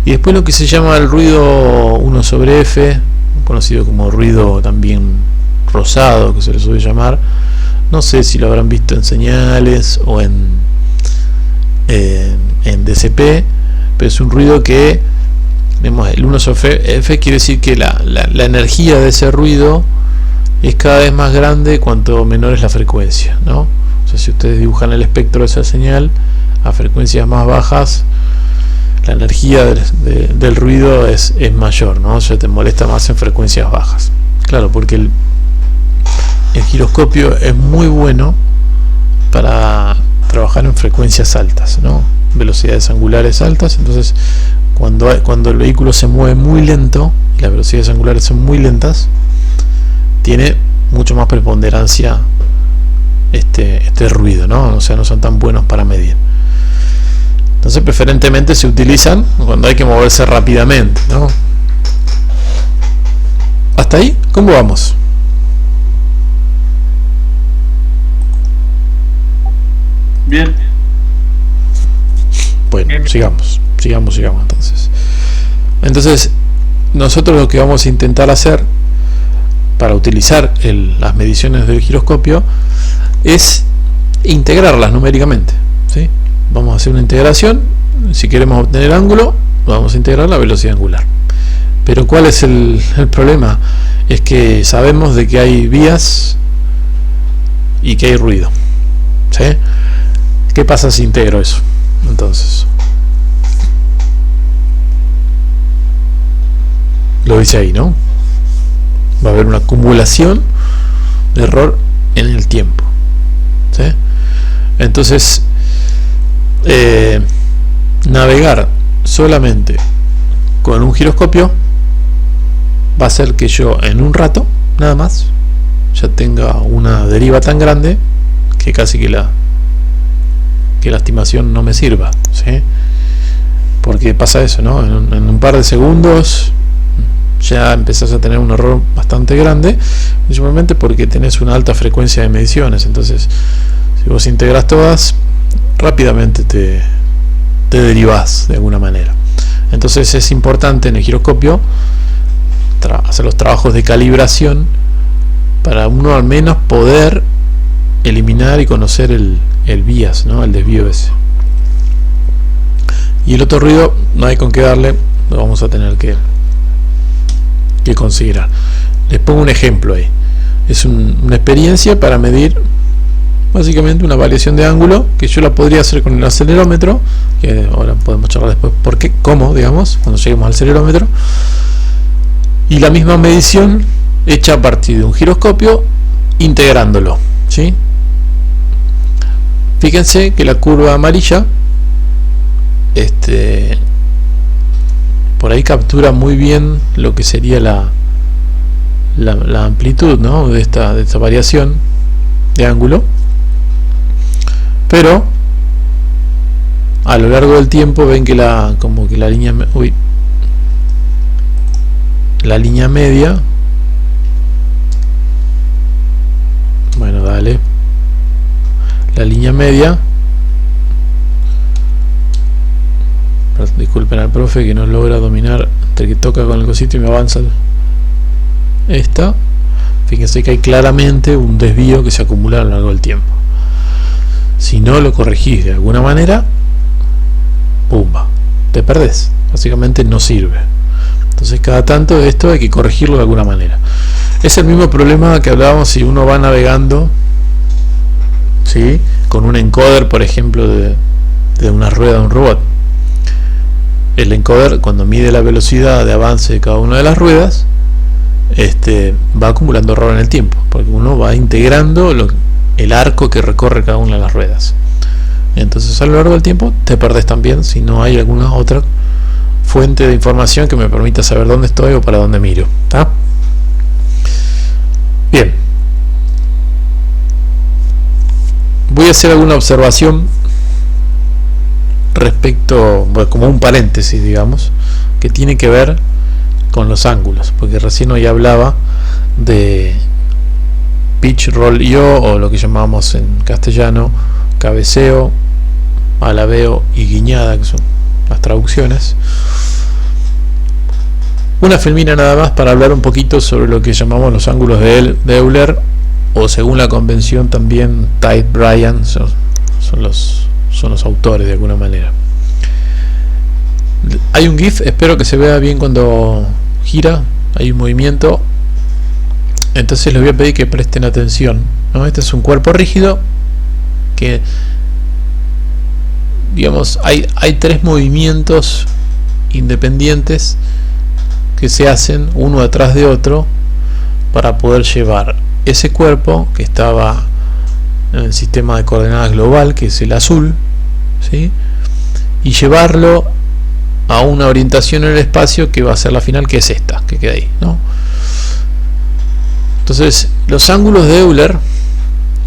y después lo que se llama el ruido 1 sobre F, conocido como ruido también rosado, que se le suele llamar. No sé si lo habrán visto en señales o en DCP, pero es un ruido que, vemos, el 1 sobre F quiere decir que la energía de ese ruido es cada vez más grande cuanto menor es la frecuencia, ¿no? O sea, si ustedes dibujan el espectro de esa señal a frecuencias más bajas, la energía del ruido es mayor, ¿no? O sea, te molesta más en frecuencias bajas. Claro, porque el giroscopio es muy bueno para trabajar en frecuencias altas, ¿no? Velocidades angulares altas. Entonces, cuando el vehículo se mueve muy lento y las velocidades angulares son muy lentas, tiene mucho más preponderancia este ruido, ¿no? O sea, no son tan buenos para medir. Entonces, preferentemente se utilizan cuando hay que moverse rápidamente, ¿no? ¿Hasta ahí? ¿Cómo vamos? Bien. Bueno, bien. sigamos entonces nosotros lo que vamos a intentar hacer para utilizar las mediciones del giroscopio es integrarlas numéricamente, ¿sí? Vamos a hacer una integración. Si queremos obtener ángulo, vamos a integrar la velocidad angular. Pero ¿cuál es el problema? Es que sabemos de que hay vías y que hay ruido, ¿sí? ¿Qué pasa si integro eso? Entonces, lo dice ahí, ¿no? Va a haber una acumulación de error en el tiempo, ¿sí? Entonces, navegar solamente con un giroscopio va a hacer que yo en un rato, nada más, ya tenga una deriva tan grande que casi que la estimación no me sirva, ¿sí? Porque pasa eso, ¿no? En un par de segundos ya empezás a tener un error bastante grande, principalmente porque tenés una alta frecuencia de mediciones. Entonces, si vos integras todas, rápidamente te derivás de alguna manera. Entonces es importante en el giroscopio hacer los trabajos de calibración para uno al menos poder eliminar y conocer el bias, ¿no? El desvío ese. Y el otro ruido no hay con qué darle, lo vamos a tener que considerar. Les pongo un ejemplo ahí. Es una experiencia para medir básicamente una variación de ángulo que yo la podría hacer con el acelerómetro, que ahora podemos charlar después cómo, digamos, cuando lleguemos al acelerómetro, y la misma medición hecha a partir de un giroscopio integrándolo, ¿sí? Fíjense que la curva amarilla por ahí captura muy bien lo que sería la amplitud, ¿no?, de esta variación de ángulo, pero a lo largo del tiempo ven que como que la línea media, bueno, dale, la línea media, disculpen al profe que no logra dominar entre que toca con el cosito y me avanza esta. Fíjense que hay claramente un desvío que se acumula a lo largo del tiempo. Si no lo corregís de alguna manera, pumba, te perdés, básicamente no sirve. Entonces cada tanto esto hay que corregirlo de alguna manera. Es el mismo problema que hablábamos si uno va navegando, ¿sí?, con un encoder, por ejemplo, de una rueda de un robot. El encoder, cuando mide la velocidad de avance de cada una de las ruedas, va acumulando error en el tiempo, porque uno va integrando el arco que recorre cada una de las ruedas. Entonces a lo largo del tiempo te perdés también si no hay alguna otra fuente de información que me permita saber dónde estoy o para dónde miro. ¿Tá? Bien, voy a hacer alguna observación respecto, bueno, como un paréntesis, digamos, que tiene que ver con los ángulos, porque recién hoy hablaba de pitch, roll, yaw, o lo que llamamos en castellano cabeceo, alabeo y guiñada, que son las traducciones. Una filmina nada más para hablar un poquito sobre lo que llamamos los ángulos de Euler, o según la convención también Tite Bryan, son los autores de alguna manera. Hay un GIF, espero que se vea bien cuando gira, hay un movimiento, entonces les voy a pedir que presten atención, ¿no? Este es un cuerpo rígido que, digamos, hay tres movimientos independientes que se hacen uno detrás de otro para poder llevar ese cuerpo que estaba en el sistema de coordenadas global, que es el azul, ¿sí?, y llevarlo a una orientación en el espacio que va a ser la final, que es esta, que queda ahí, ¿no? Entonces, los ángulos de Euler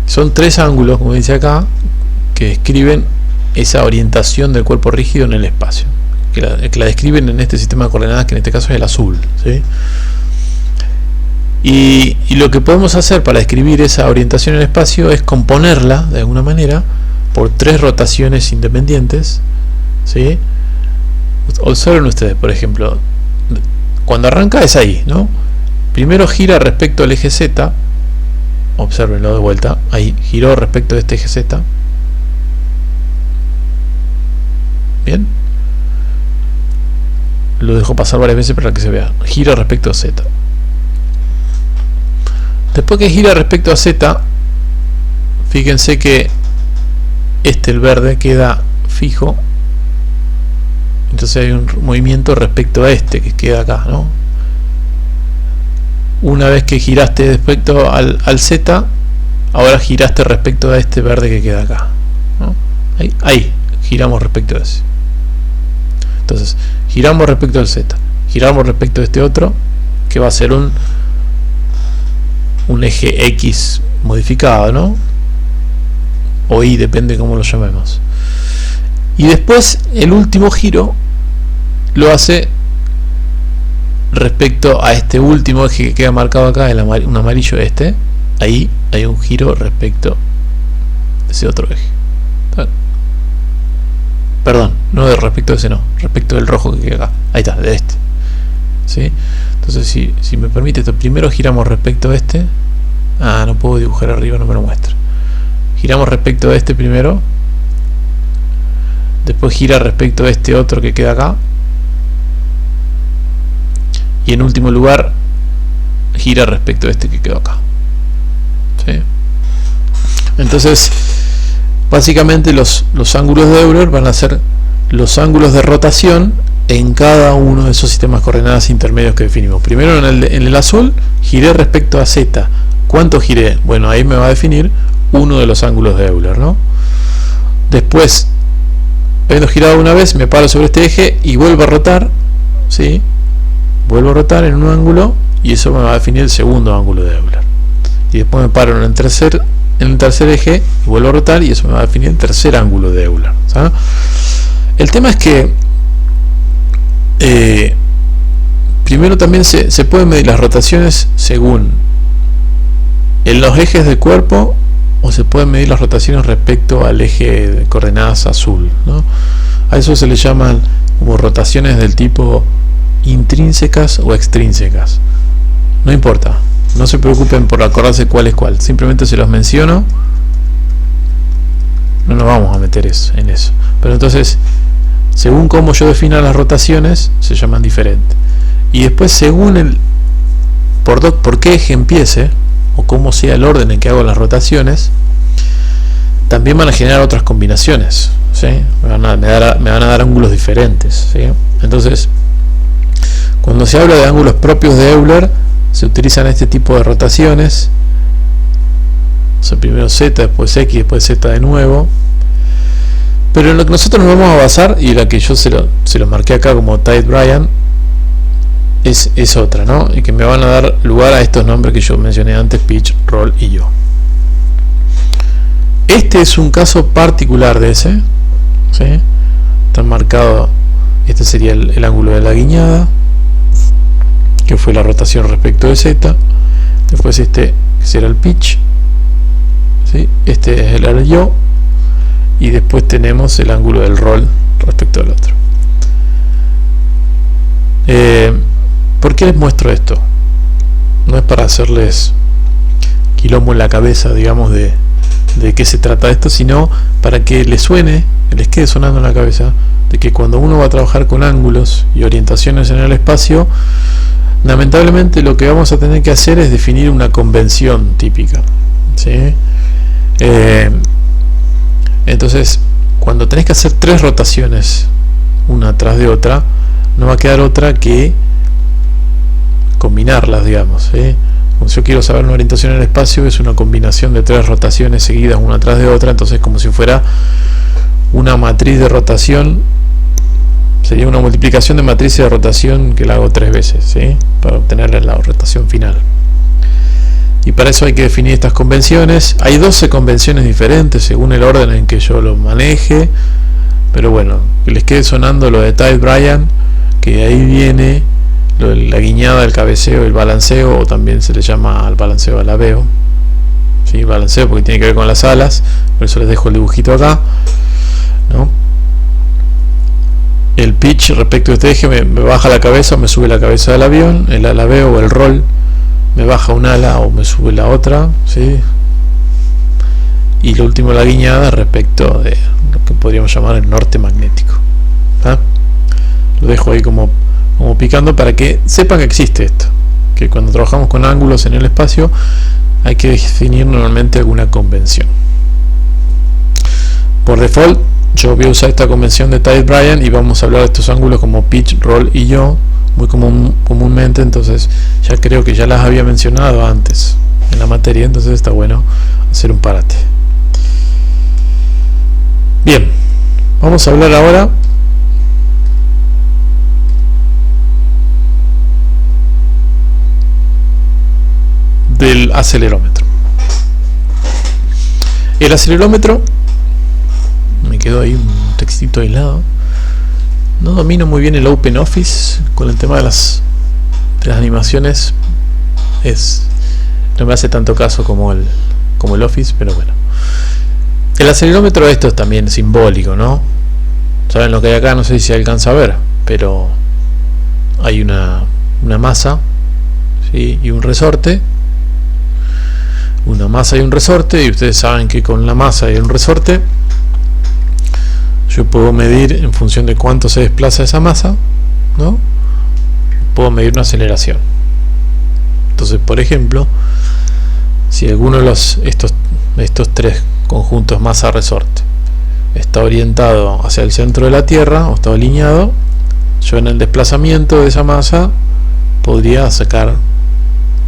son tres ángulos, como dice acá, que describen esa orientación del cuerpo rígido en el espacio, que la describen en este sistema de coordenadas, que en este caso es el azul, ¿sí? Y lo que podemos hacer para describir esa orientación en el espacio es componerla de alguna manera por tres rotaciones independientes, ¿sí? Observen ustedes, por ejemplo, cuando arranca es ahí, ¿no? Primero gira respecto al eje Z, observenlo de vuelta, ahí giró respecto a este eje Z, bien, lo dejo pasar varias veces para que se vea, gira respecto a Z. Después que gira respecto a Z, fíjense que el verde queda fijo, entonces hay un movimiento respecto a que queda acá, ¿no? Una vez que giraste respecto al Z, ahora giraste respecto a este verde que queda acá, ¿no? Ahí giramos respecto a ese. Entonces giramos respecto al Z, giramos respecto a este otro, que va a ser un eje X modificado, ¿no? O Y, depende cómo lo llamemos. Y después el último giro lo hace respecto a este último eje que queda marcado acá, un amarillo ahí hay un giro respecto a ese otro eje. Perdón, no de respecto a ese, no, respecto del rojo que queda acá, ahí está, de este, ¿sí? Entonces si me permite esto, primero giramos respecto a no puedo dibujar arriba, no me lo muestra. Giramos respecto a primero, después gira respecto a este otro que queda acá, y en último lugar gira respecto a que quedó acá, ¿sí? Entonces básicamente los ángulos de Euler van a ser los ángulos de rotación en cada uno de esos sistemas de coordenadas intermedios que definimos. Primero en el azul giré respecto a Z. ¿Cuánto giré? Bueno, ahí me va a definir uno de los ángulos de Euler, ¿no? Después habiendo girado una vez, me paro sobre este eje y vuelvo a rotar, ¿sí? Vuelvo a rotar en un ángulo y eso me va a definir el segundo ángulo de Euler. Y después me paro en el tercer eje y vuelvo a rotar y eso me va a definir el tercer ángulo de Euler, ¿sabes? El tema es que primero también se pueden medir las rotaciones según en los ejes del cuerpo, o se pueden medir las rotaciones respecto al eje de coordenadas azul, ¿no? A eso se le llaman como rotaciones del tipo intrínsecas o extrínsecas. No importa, no se preocupen por acordarse cuál es cuál, simplemente se los menciono, no nos vamos a meter en eso. Pero entonces, según cómo yo defina las rotaciones, se llaman diferentes. Y después, según por qué eje empiece, o cómo sea el orden en que hago las rotaciones, también van a generar otras combinaciones, ¿sí? me van a dar ángulos diferentes, ¿sí? Entonces, cuando se habla de ángulos propios de Euler, se utilizan este tipo de rotaciones. O sea, primero z, después x, después z de nuevo. Pero en lo que nosotros nos vamos a basar, y la que yo se lo marqué acá como Tite-Bryan, es otra, ¿no? Y que me van a dar lugar a estos nombres que yo mencioné antes: pitch, roll y yaw. Este es un caso particular de ese, ¿sí? Está marcado, este sería el ángulo de la guiñada, que fue la rotación respecto de z. Después este será el pitch, ¿sí? Este es el yaw, y después tenemos el ángulo del roll respecto al otro. ¿Por qué les muestro esto? No es para hacerles quilombo en la cabeza, digamos, de qué se trata esto, sino para que les suene, que les quede sonando en la cabeza, de que cuando uno va a trabajar con ángulos y orientaciones en el espacio, lamentablemente lo que vamos a tener que hacer es definir una convención típica, ¿sí? Entonces, cuando tenés que hacer tres rotaciones una tras de otra, no va a quedar otra que combinarlas, digamos, ¿sí? Como si yo quiero saber una orientación en el espacio, es una combinación de tres rotaciones seguidas una tras de otra. Entonces, como si fuera una matriz de rotación, sería una multiplicación de matrices de rotación que la hago tres veces, ¿sí? Para obtener la rotación final. Y para eso hay que definir estas convenciones. Hay 12 convenciones diferentes según el orden en que yo lo maneje, pero bueno, que les quede sonando lo de Tite-Bryan, que de ahí viene lo de la guiñada, el cabeceo, el balanceo, o también se le llama al balanceo alabeo, ¿sí? Balanceo porque tiene que ver con las alas, por eso les dejo el dibujito acá, ¿no? El pitch respecto a este eje me baja la cabeza o me sube la cabeza del avión. El alabeo o el roll me baja un ala o me sube la otra, ¿sí? Y lo último, la guiñada, respecto de lo que podríamos llamar el norte magnético, ¿ah? Lo dejo ahí como picando para que sepan que existe esto, que cuando trabajamos con ángulos en el espacio hay que definir normalmente alguna convención. Por default yo voy a usar esta convención de Tite-Bryan y vamos a hablar de estos ángulos como pitch, roll y yaw muy comúnmente. Entonces ya creo que ya las había mencionado antes en la materia, entonces está bueno hacer un parate. Bien, vamos a hablar ahora del acelerómetro. El acelerómetro, me quedó ahí un textito aislado. No domino muy bien el OpenOffice con el tema de las animaciones, no me hace tanto caso como el Office, pero bueno. El acelerómetro, esto es también simbólico, ¿no? Saben lo que hay acá, no sé si se alcanza a ver, pero hay una masa, ¿sí? Y un resorte. Una masa y un resorte, y ustedes saben que con la masa y un resorte yo puedo medir en función de cuánto se desplaza esa masa, ¿no? Puedo medir una aceleración. Entonces, por ejemplo, si alguno de estos tres conjuntos masa-resorte está orientado hacia el centro de la Tierra o está alineado, yo en el desplazamiento de esa masa podría sacar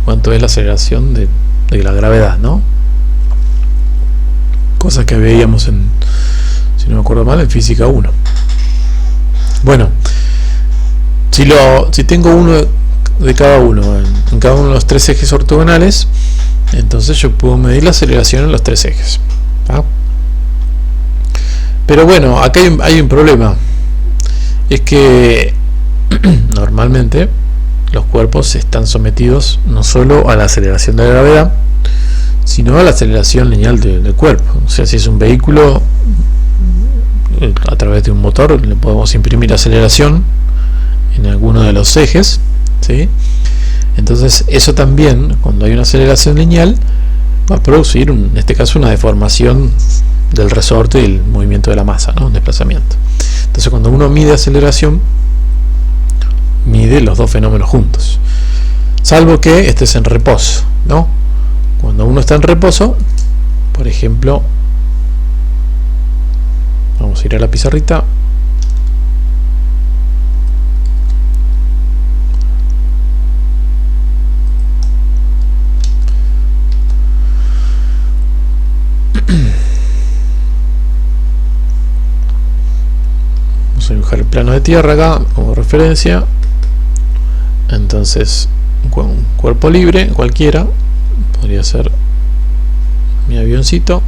cuánto es la aceleración de la gravedad, ¿no? Cosa que veíamos si no me acuerdo mal, en física 1. Bueno, si tengo uno de cada uno en cada uno de los tres ejes ortogonales, entonces yo puedo medir la aceleración en los tres ejes, ¿tá? Pero bueno, acá hay un problema, es que normalmente los cuerpos están sometidos no solo a la aceleración de la gravedad, sino a la aceleración lineal del cuerpo. O sea, si es un vehículo, a través de un motor le podemos imprimir aceleración en alguno de los ejes, ¿sí? Entonces eso también, cuando hay una aceleración lineal, va a producir en este caso una deformación del resorte y el movimiento de la masa, ¿no? Un desplazamiento. Entonces cuando uno mide aceleración, mide los dos fenómenos juntos, salvo que estés en reposo, ¿no? Cuando uno está en reposo, por ejemplo, vamos a ir a la pizarrita. Vamos a dibujar el plano de tierra acá como referencia. Entonces, un cuerpo libre, cualquiera, podría ser mi avioncito.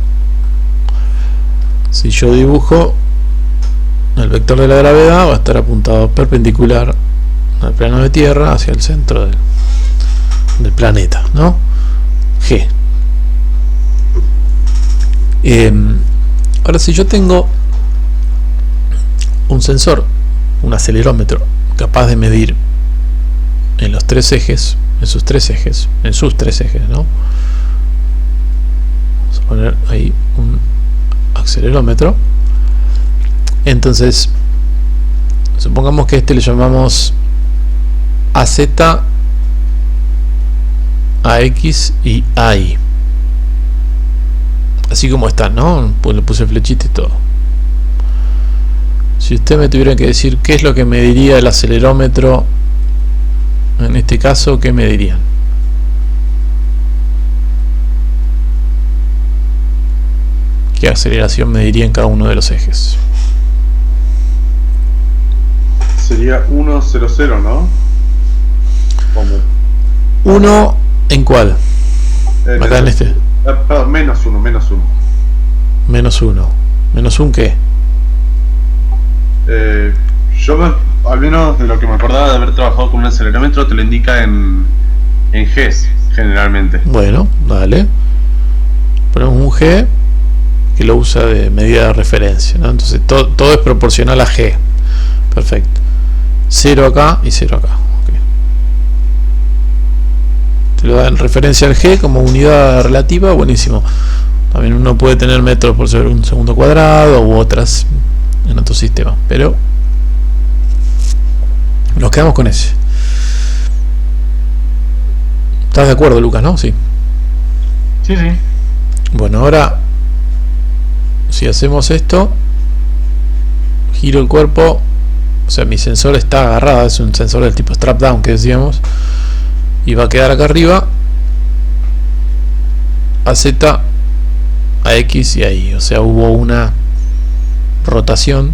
Si yo dibujo el vector de la gravedad, va a estar apuntado perpendicular al plano de tierra hacia el centro del planeta, ¿no? G. Ahora, si yo tengo un sensor, un acelerómetro, capaz de medir en los tres ejes, en sus tres ejes, ¿no? Vamos a poner ahí un acelerómetro. Entonces, supongamos que este le llamamos AZ, AX y AI. Así como está, ¿no? Pues le puse flechita y todo. Si usted me tuviera que decir qué es lo que mediría el acelerómetro en este caso, ¿qué medirían? ¿Qué aceleración mediría en cada uno de los ejes? Sería 1, 0, 0, ¿no? ¿Cómo? ¿1 en cuál? Acá en este. Perdón, menos 1, menos 1. Menos 1. ¿Menos 1 qué? Yo, al menos de lo que me acordaba de haber trabajado con un acelerómetro, te lo indica en Gs, generalmente. Bueno, dale. Ponemos un G que lo usa de medida de referencia, ¿no? Entonces todo es proporcional a G. Perfecto. 0 acá y 0 acá. Okay. Te lo da en referencia al G como unidad relativa, buenísimo. También uno puede tener metros por un segundo cuadrado u otras en otro sistema, pero nos quedamos con ese. ¿Estás de acuerdo, Lucas, no? Sí. Sí, sí. Bueno, ahora si hacemos esto, giro el cuerpo, o sea, mi sensor está agarrado, es un sensor del tipo strap down que decíamos, y va a quedar acá arriba a Z, a X y a Y. O sea, hubo una rotación,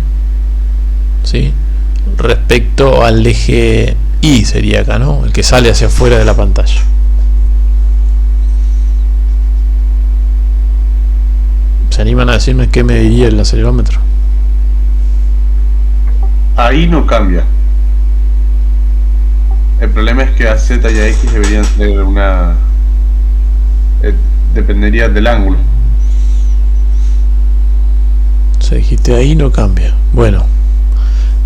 ¿sí?, respecto al eje Y, sería acá, ¿no? El que sale hacia afuera de la pantalla. ¿Se animan a decirme qué mediría el acelerómetro? Ahí no cambia. El problema es que a Z y a X deberían ser una... dependería del ángulo. O sea, dijiste ahí no cambia. Bueno,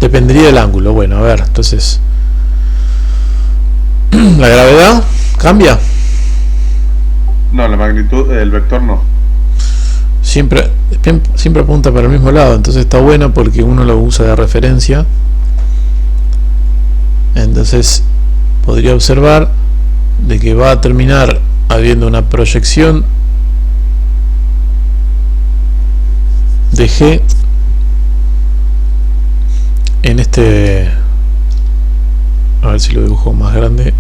dependería del ángulo. Bueno, a ver, entonces ¿la gravedad cambia? No, la magnitud del vector no. Siempre apunta para el mismo lado, entonces está bueno porque uno lo usa de referencia. Entonces podría observar de que va a terminar habiendo una proyección de G en este, a ver si lo dibujo más grande.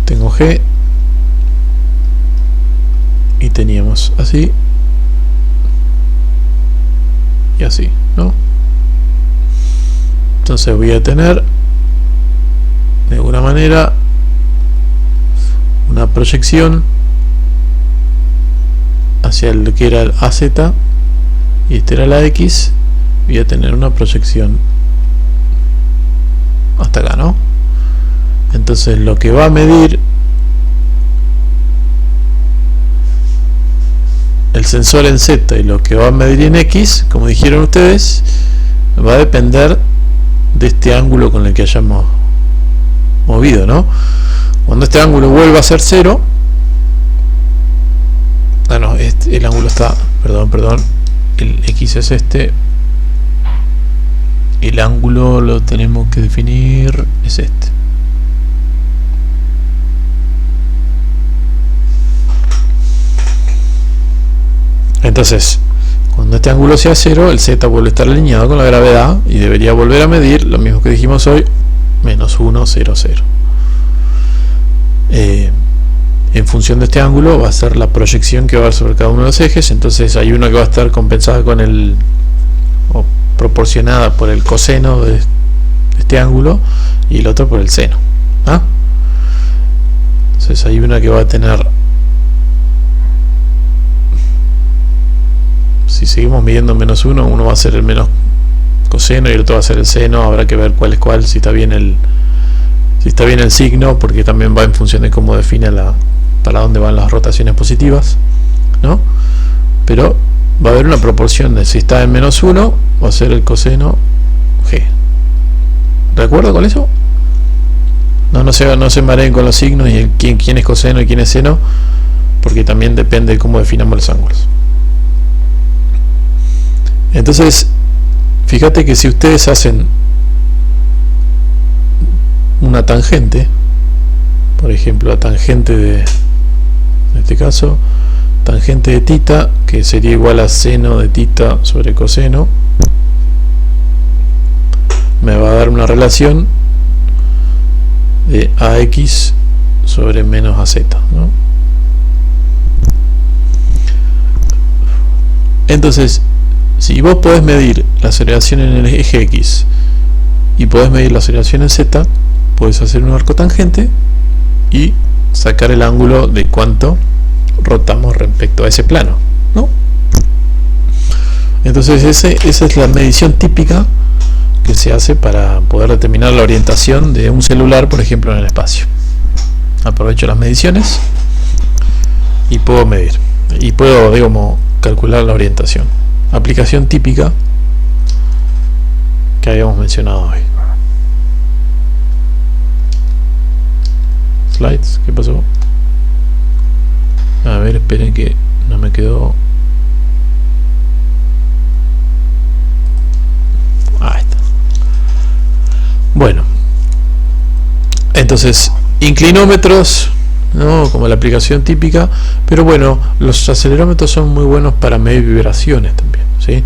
Tengo G y teníamos así y así, ¿no? Entonces voy a tener de alguna manera una proyección hacia lo que era el AZ y esta era la X. Voy a tener una proyección hasta acá, ¿no? Entonces lo que va a medir el sensor en Z y lo que va a medir en X, como dijeron ustedes, va a depender de este ángulo con el que hayamos movido, ¿no? Cuando este ángulo vuelva a ser 0, no, el ángulo está, perdón, el X es este, el ángulo lo tenemos que definir, es este. Entonces, cuando este ángulo sea 0, el Z vuelve a estar alineado con la gravedad y debería volver a medir lo mismo que dijimos hoy, menos 1, 0, 0. En función de este ángulo va a ser la proyección que va a haber sobre cada uno de los ejes. Entonces hay uno que va a estar compensada con el, o proporcionada por el coseno de este ángulo, y el otro por el seno, ¿ah? Entonces hay una que va a tener, si seguimos midiendo menos 1, uno va a ser el menos coseno y el otro va a ser el seno. Habrá que ver cuál es cuál, si está bien el signo, porque también va en función de cómo define para dónde van las rotaciones positivas, ¿no? Pero va a haber una proporción de, si está en menos 1, va a ser el coseno G. ¿De acuerdo con eso? No se mareen con los signos y quién es coseno y quién es seno, porque también depende de cómo definamos los ángulos. Entonces, fíjate que si ustedes hacen una tangente, por ejemplo la tangente de, en este caso, tangente de θ, que sería igual a seno de θ sobre coseno, me va a dar una relación de AX sobre menos AZ, ¿no? Entonces, si vos podés medir la aceleración en el eje X y podés medir la aceleración en Z, podés hacer un arco tangente y sacar el ángulo de cuánto rotamos respecto a ese plano, ¿no? Entonces esa es la medición típica que se hace para poder determinar la orientación de un celular, por ejemplo, en el espacio. Aprovecho las mediciones y puedo medir y puedo, digamos, calcular la orientación. Aplicación típica que habíamos mencionado hoy. Slides, ¿qué pasó? A ver, esperen que no me quedó. Ahí está. Bueno, entonces inclinómetros, ¿no? Como la aplicación típica, pero bueno, los acelerómetros son muy buenos para medir vibraciones también, ¿sí?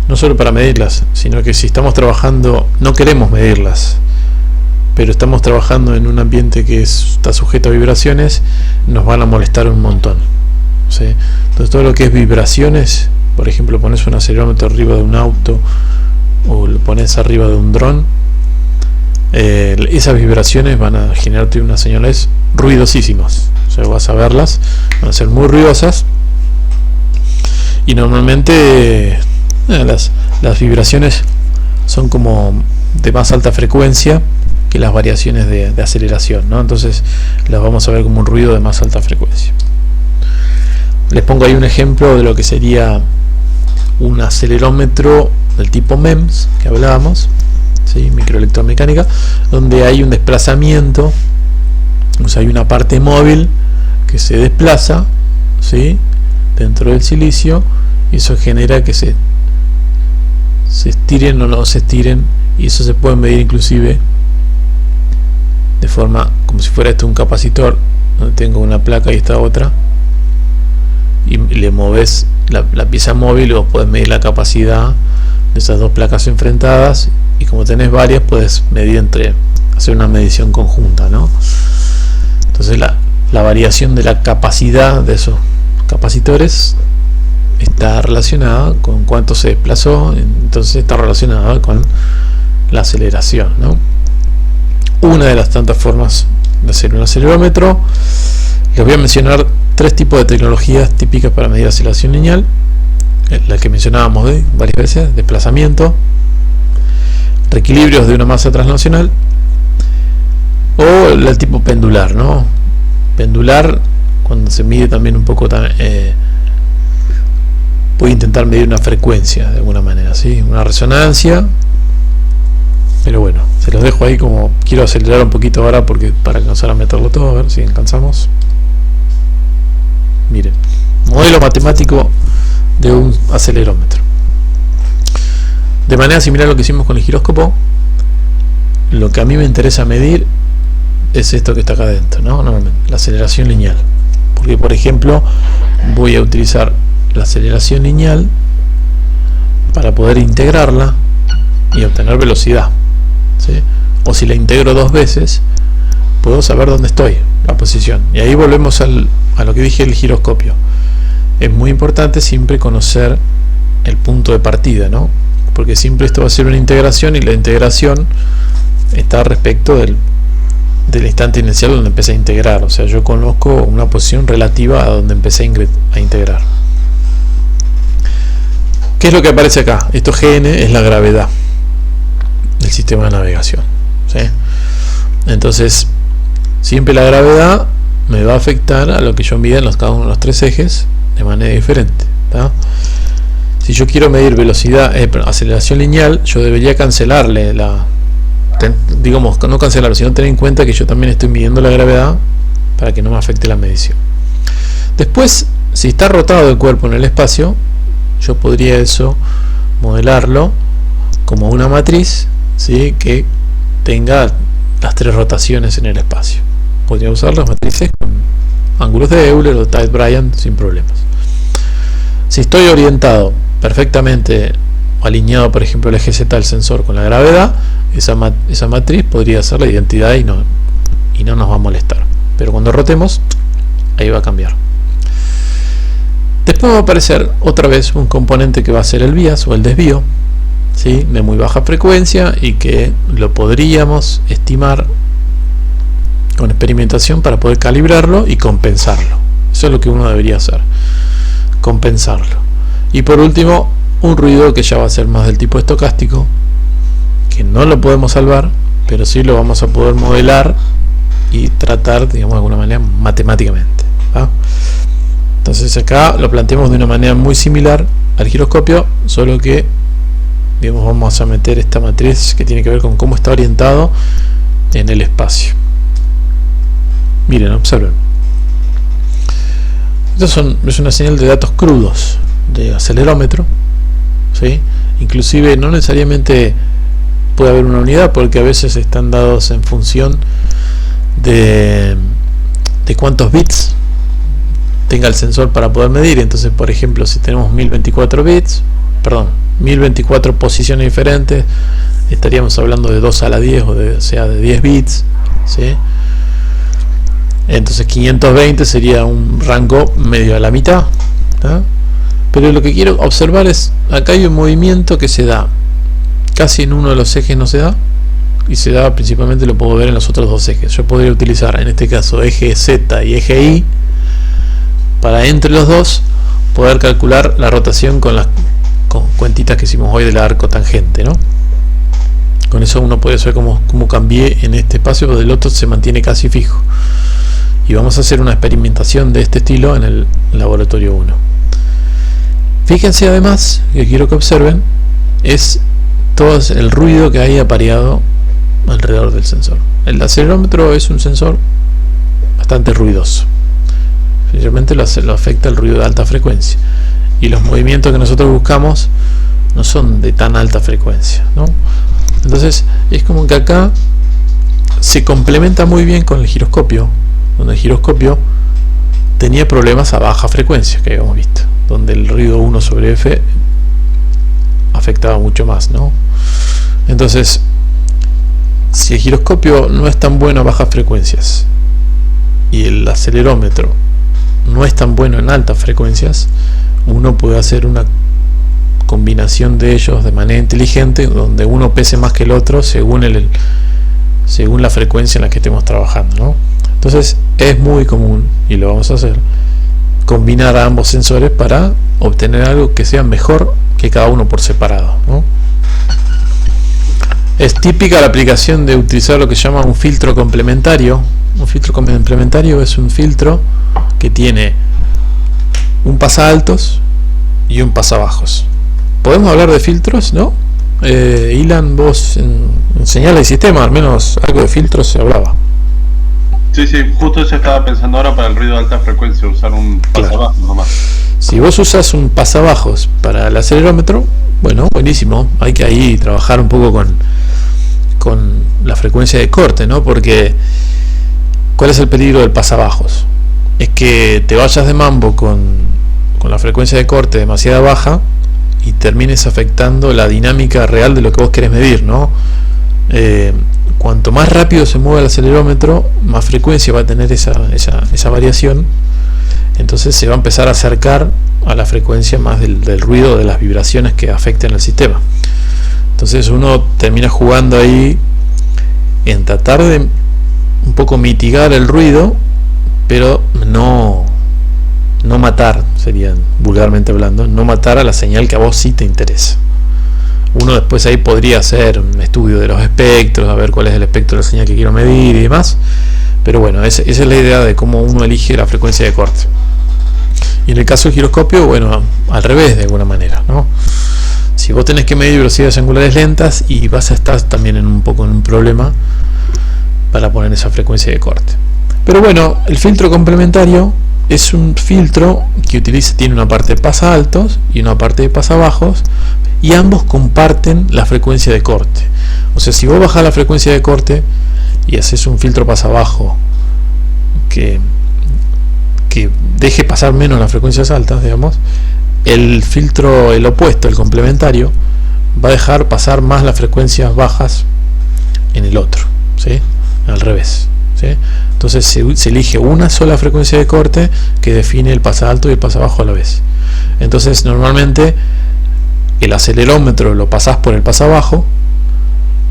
No solo para medirlas, sino que si estamos trabajando, no queremos medirlas, pero estamos trabajando en un ambiente que está sujeto a vibraciones, nos van a molestar un montón, ¿sí? Entonces todo lo que es vibraciones, por ejemplo, pones un acelerómetro arriba de un auto o lo pones arriba de un dron, esas vibraciones van a generarte unas señales ruidosísimas, o sea, vas a verlas, van a ser muy ruidosas, y normalmente las vibraciones son como de más alta frecuencia que las variaciones de aceleración, ¿no? Entonces las vamos a ver como un ruido de más alta frecuencia. Les pongo ahí un ejemplo de lo que sería un acelerómetro del tipo MEMS que hablábamos, ¿sí? Microelectromecánica, donde hay un desplazamiento, o sea, hay una parte móvil que se desplaza, ¿sí? Dentro del silicio, y eso genera que se estiren o no se estiren, y eso se puede medir inclusive de forma como si fuera esto un capacitor, donde tengo una placa y esta otra, y le moves la pieza móvil, o puedes medir la capacidad de esas dos placas enfrentadas, y como tenés varias, puedes medir hacer una medición conjunta, ¿no? Entonces la variación de la capacidad de esos capacitores está relacionada con cuánto se desplazó, entonces está relacionada con la aceleración, ¿no? Una de las tantas formas de hacer un acelerómetro. Les voy a mencionar 3 tipos de tecnologías típicas para medir aceleración lineal. La que mencionábamos varias veces: desplazamiento, reequilibrios de una masa translacional, o el tipo pendular, ¿no? Pendular, cuando se mide también un poco, voy a intentar medir una frecuencia de alguna manera, ¿sí? Una resonancia. Pero bueno, se los dejo ahí, como quiero acelerar un poquito ahora porque para alcanzar a meterlo todo. A ver si alcanzamos. Miren, modelo matemático de un acelerómetro. De manera similar a lo que hicimos con el giróscopo, lo que a mí me interesa medir es esto que está acá adentro, ¿no? Normalmente, la aceleración lineal. Porque, por ejemplo, voy a utilizar la aceleración lineal para poder integrarla y obtener velocidad, ¿sí? O si la integro 2 veces, puedo saber dónde estoy, la posición. Y ahí volvemos a lo que dije del giroscopio. Es muy importante siempre conocer el punto de partida, ¿no? Porque siempre esto va a ser una integración, y la integración está respecto del instante inicial donde empecé a integrar. O sea, yo conozco una posición relativa a donde empecé a integrar. ¿Qué es lo que aparece acá? Esto GN es la gravedad del sistema de navegación, ¿sí? Entonces, siempre la gravedad me va a afectar a lo que yo mida en cada uno de los 3 ejes de manera diferente, ¿tá? Si yo quiero medir velocidad, aceleración lineal, yo debería cancelarle digamos, no cancelarlo, sino tener en cuenta que yo también estoy midiendo la gravedad para que no me afecte la medición. Después, si está rotado el cuerpo en el espacio, yo podría eso modelarlo como una matriz, ¿sí? Que tenga las 3 rotaciones en el espacio. Podría usar las matrices con ángulos de Euler o Tite-Bryan sin problemas. Si estoy orientado perfectamente alineado, por ejemplo, el eje Z del sensor con la gravedad, esa matriz podría ser la identidad y no nos va a molestar. Pero cuando rotemos, ahí va a cambiar. Después va a aparecer otra vez un componente que va a ser el bias o el desvío, ¿sí? De muy baja frecuencia, y que lo podríamos estimar con experimentación para poder calibrarlo y compensarlo. Eso es lo que uno debería hacer, compensarlo. Y por último, un ruido que ya va a ser más del tipo estocástico, que no lo podemos salvar, pero sí lo vamos a poder modelar y tratar, digamos, de alguna manera matemáticamente, ¿tá? Entonces acá lo planteamos de una manera muy similar al giroscopio, solo que, digamos, vamos a meter esta matriz que tiene que ver con cómo está orientado en el espacio. Miren, observen. Esto es una señal de datos crudos de acelerómetro, ¿sí? Inclusive no necesariamente puede haber una unidad, porque a veces están dados en función de cuántos bits tenga el sensor para poder medir. Entonces, por ejemplo, si tenemos 1024 posiciones diferentes, estaríamos hablando de 2 a la 10, o sea, de 10 bits, ¿sí? Entonces 520 sería un rango medio a la mitad, ¿tá? Pero lo que quiero observar es, acá hay un movimiento que se da casi en uno de los ejes, no se da, y se da principalmente, lo puedo ver en los otros 2 ejes. Yo podría utilizar en este caso eje Z y eje Y para, entre los dos, poder calcular la rotación con las cuentitas que hicimos hoy del arco tangente, ¿no? Con eso uno puede saber cómo cambié en este espacio, porque el otro se mantiene casi fijo. Y vamos a hacer una experimentación de este estilo en el laboratorio 1. Fíjense además, que quiero que observen, es todo el ruido que hay apareado alrededor del sensor. El acelerómetro es un sensor bastante ruidoso. Finalmente lo afecta el ruido de alta frecuencia. Y los movimientos que nosotros buscamos no son de tan alta frecuencia, ¿no? Entonces es como que acá se complementa muy bien con el giroscopio, donde el giroscopio tenía problemas a baja frecuencia, que habíamos visto, donde el ruido 1 sobre F afectaba mucho más, ¿no? Entonces, si el giroscopio no es tan bueno a bajas frecuencias y el acelerómetro no es tan bueno en altas frecuencias, uno puede hacer una combinación de ellos de manera inteligente, donde uno pese más que el otro según la frecuencia en la que estemos trabajando, ¿no? Entonces es muy común, y lo vamos a hacer, combinar a ambos sensores para obtener algo que sea mejor que cada uno por separado, ¿no? Es típica la aplicación de utilizar lo que se llama un filtro complementario. Un filtro complementario es un filtro que tiene un pasaltos y un pasabajos. Podemos hablar de filtros, ¿no? Ilan, vos en señal de sistema, al menos algo de filtros se hablaba. Sí, justo eso estaba pensando ahora para el ruido de alta frecuencia, usar un pasabajos nomás. Si vos usas un pasabajos para el acelerómetro, bueno, buenísimo. Hay que ahí trabajar un poco con la frecuencia de corte, ¿no? Porque ¿cuál es el peligro del pasabajos? Es que te vayas de mambo con la frecuencia de corte demasiado baja y termines afectando la dinámica real de lo que vos querés medir, ¿no? Cuanto más rápido se mueve el acelerómetro, más frecuencia va a tener esa variación. Entonces se va a empezar a acercar a la frecuencia más del ruido, de las vibraciones que afecten al sistema. Entonces uno termina jugando ahí en tratar de un poco mitigar el ruido, pero no matar, sería vulgarmente hablando, no matar a la señal que a vos sí te interesa. Uno después ahí podría hacer un estudio de los espectros, a ver cuál es el espectro de la señal que quiero medir y demás, pero bueno, esa es la idea de cómo uno elige la frecuencia de corte. Y en el caso del giroscopio, bueno, al revés de alguna manera, ¿no? Si vos tenés que medir velocidades angulares lentas, y vas a estar también un poco en un problema para poner esa frecuencia de corte. Pero bueno, el filtro complementario es un filtro que tiene una parte de pasaltos y una parte de pasabajos, y ambos comparten la frecuencia de corte. O sea, si vos bajás la frecuencia de corte y haces un filtro pasabajo que deje pasar menos las frecuencias altas, digamos, el filtro, el opuesto, el complementario, va a dejar pasar más las frecuencias bajas en el otro, ¿sí? Al revés, ¿sí? Entonces se elige una sola frecuencia de corte que define el pasalto y el pasabajo a la vez. Entonces normalmente el acelerómetro lo pasás por el pasabajo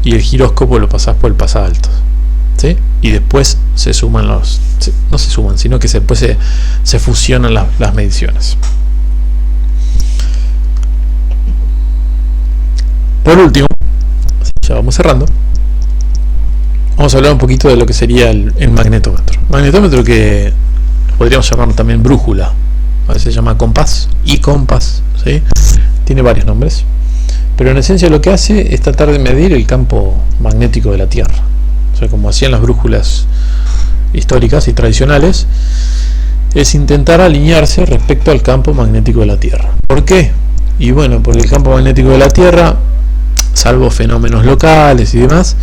y el giróscopo lo pasás por el pasalto, ¿sí? Y después se suman no se suman, sino que después se fusionan las mediciones. Por último, ya vamos cerrando, vamos a hablar un poquito de lo que sería el magnetómetro. Magnetómetro, que podríamos llamarlo también brújula, a veces se llama compás y compás, ¿sí? Tiene varios nombres, pero en esencia lo que hace es tratar de medir el campo magnético de la Tierra. O sea, como hacían las brújulas históricas y tradicionales, es intentar alinearse respecto al campo magnético de la Tierra. ¿Por qué? Y bueno, porque el campo magnético de la Tierra, salvo fenómenos locales y demás,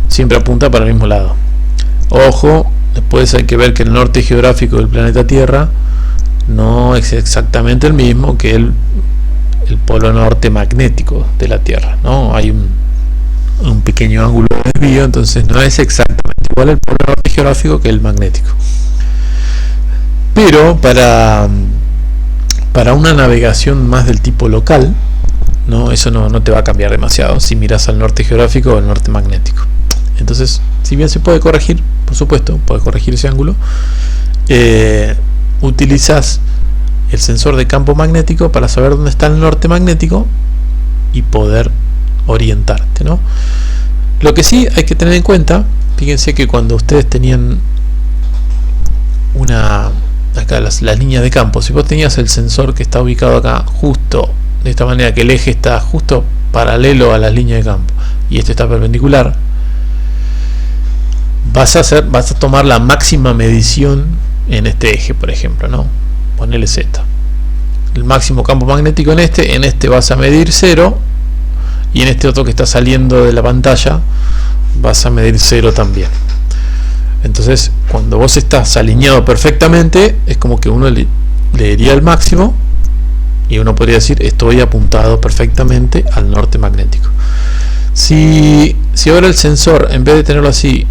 siempre apunta para el mismo lado. Ojo, después hay que ver que el norte geográfico del planeta Tierra no es exactamente el mismo que el polo norte magnético de la Tierra, ¿no? Hay un pequeño ángulo de desvío, entonces no es exactamente igual el polo norte geográfico que el magnético. Pero para una navegación más del tipo local, ¿no? Eso no te va a cambiar demasiado si miras al norte geográfico o al norte magnético. Entonces, si bien se puede corregir, por supuesto, puedes corregir ese ángulo, utilizas el sensor de campo magnético para saber dónde está el norte magnético y poder orientarte, ¿no? Lo que sí hay que tener en cuenta, fíjense que cuando ustedes tenían acá las líneas de campo, si vos tenías el sensor que está ubicado acá justo de esta manera, que el eje está justo paralelo a las líneas de campo y este está perpendicular, vas a tomar la máxima medición en este eje, por ejemplo, ¿no? Ponele Z, el máximo campo magnético en este vas a medir 0, y en este otro que está saliendo de la pantalla vas a medir 0 también. Entonces, cuando vos estás alineado perfectamente, es como que uno leería el máximo y uno podría decir: estoy apuntado perfectamente al norte magnético. Si ahora el sensor, en vez de tenerlo así,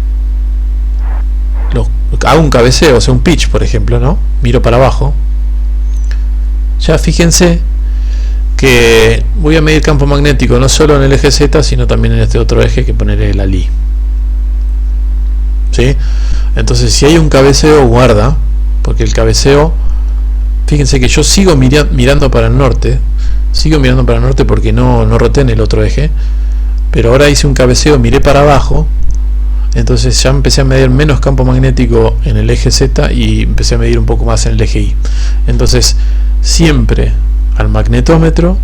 hago un cabeceo, o sea un pitch por ejemplo, ¿no? Miro para abajo, ya fíjense que voy a medir campo magnético no solo en el eje Z, sino también en este otro eje que poneré la Li. ¿Sí? Entonces si hay un cabeceo, guarda, porque el cabeceo, fíjense que yo sigo mirando para el norte, porque no roté en el otro eje, pero ahora hice un cabeceo, miré para abajo, entonces ya empecé a medir menos campo magnético en el eje Z y empecé a medir un poco más en el eje Y. Entonces siempre al magnetómetro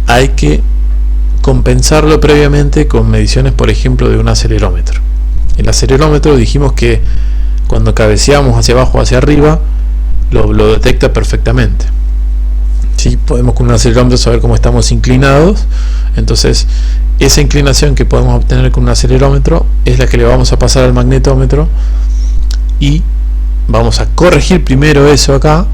hay que compensarlo previamente con mediciones, por ejemplo, de un acelerómetro. El acelerómetro dijimos que cuando cabeceamos hacia abajo o hacia arriba lo detecta perfectamente. ¿Sí? Podemos con un acelerómetro saber cómo estamos inclinados, entonces esa inclinación que podemos obtener con un acelerómetro es la que le vamos a pasar al magnetómetro y vamos a corregir primero eso acá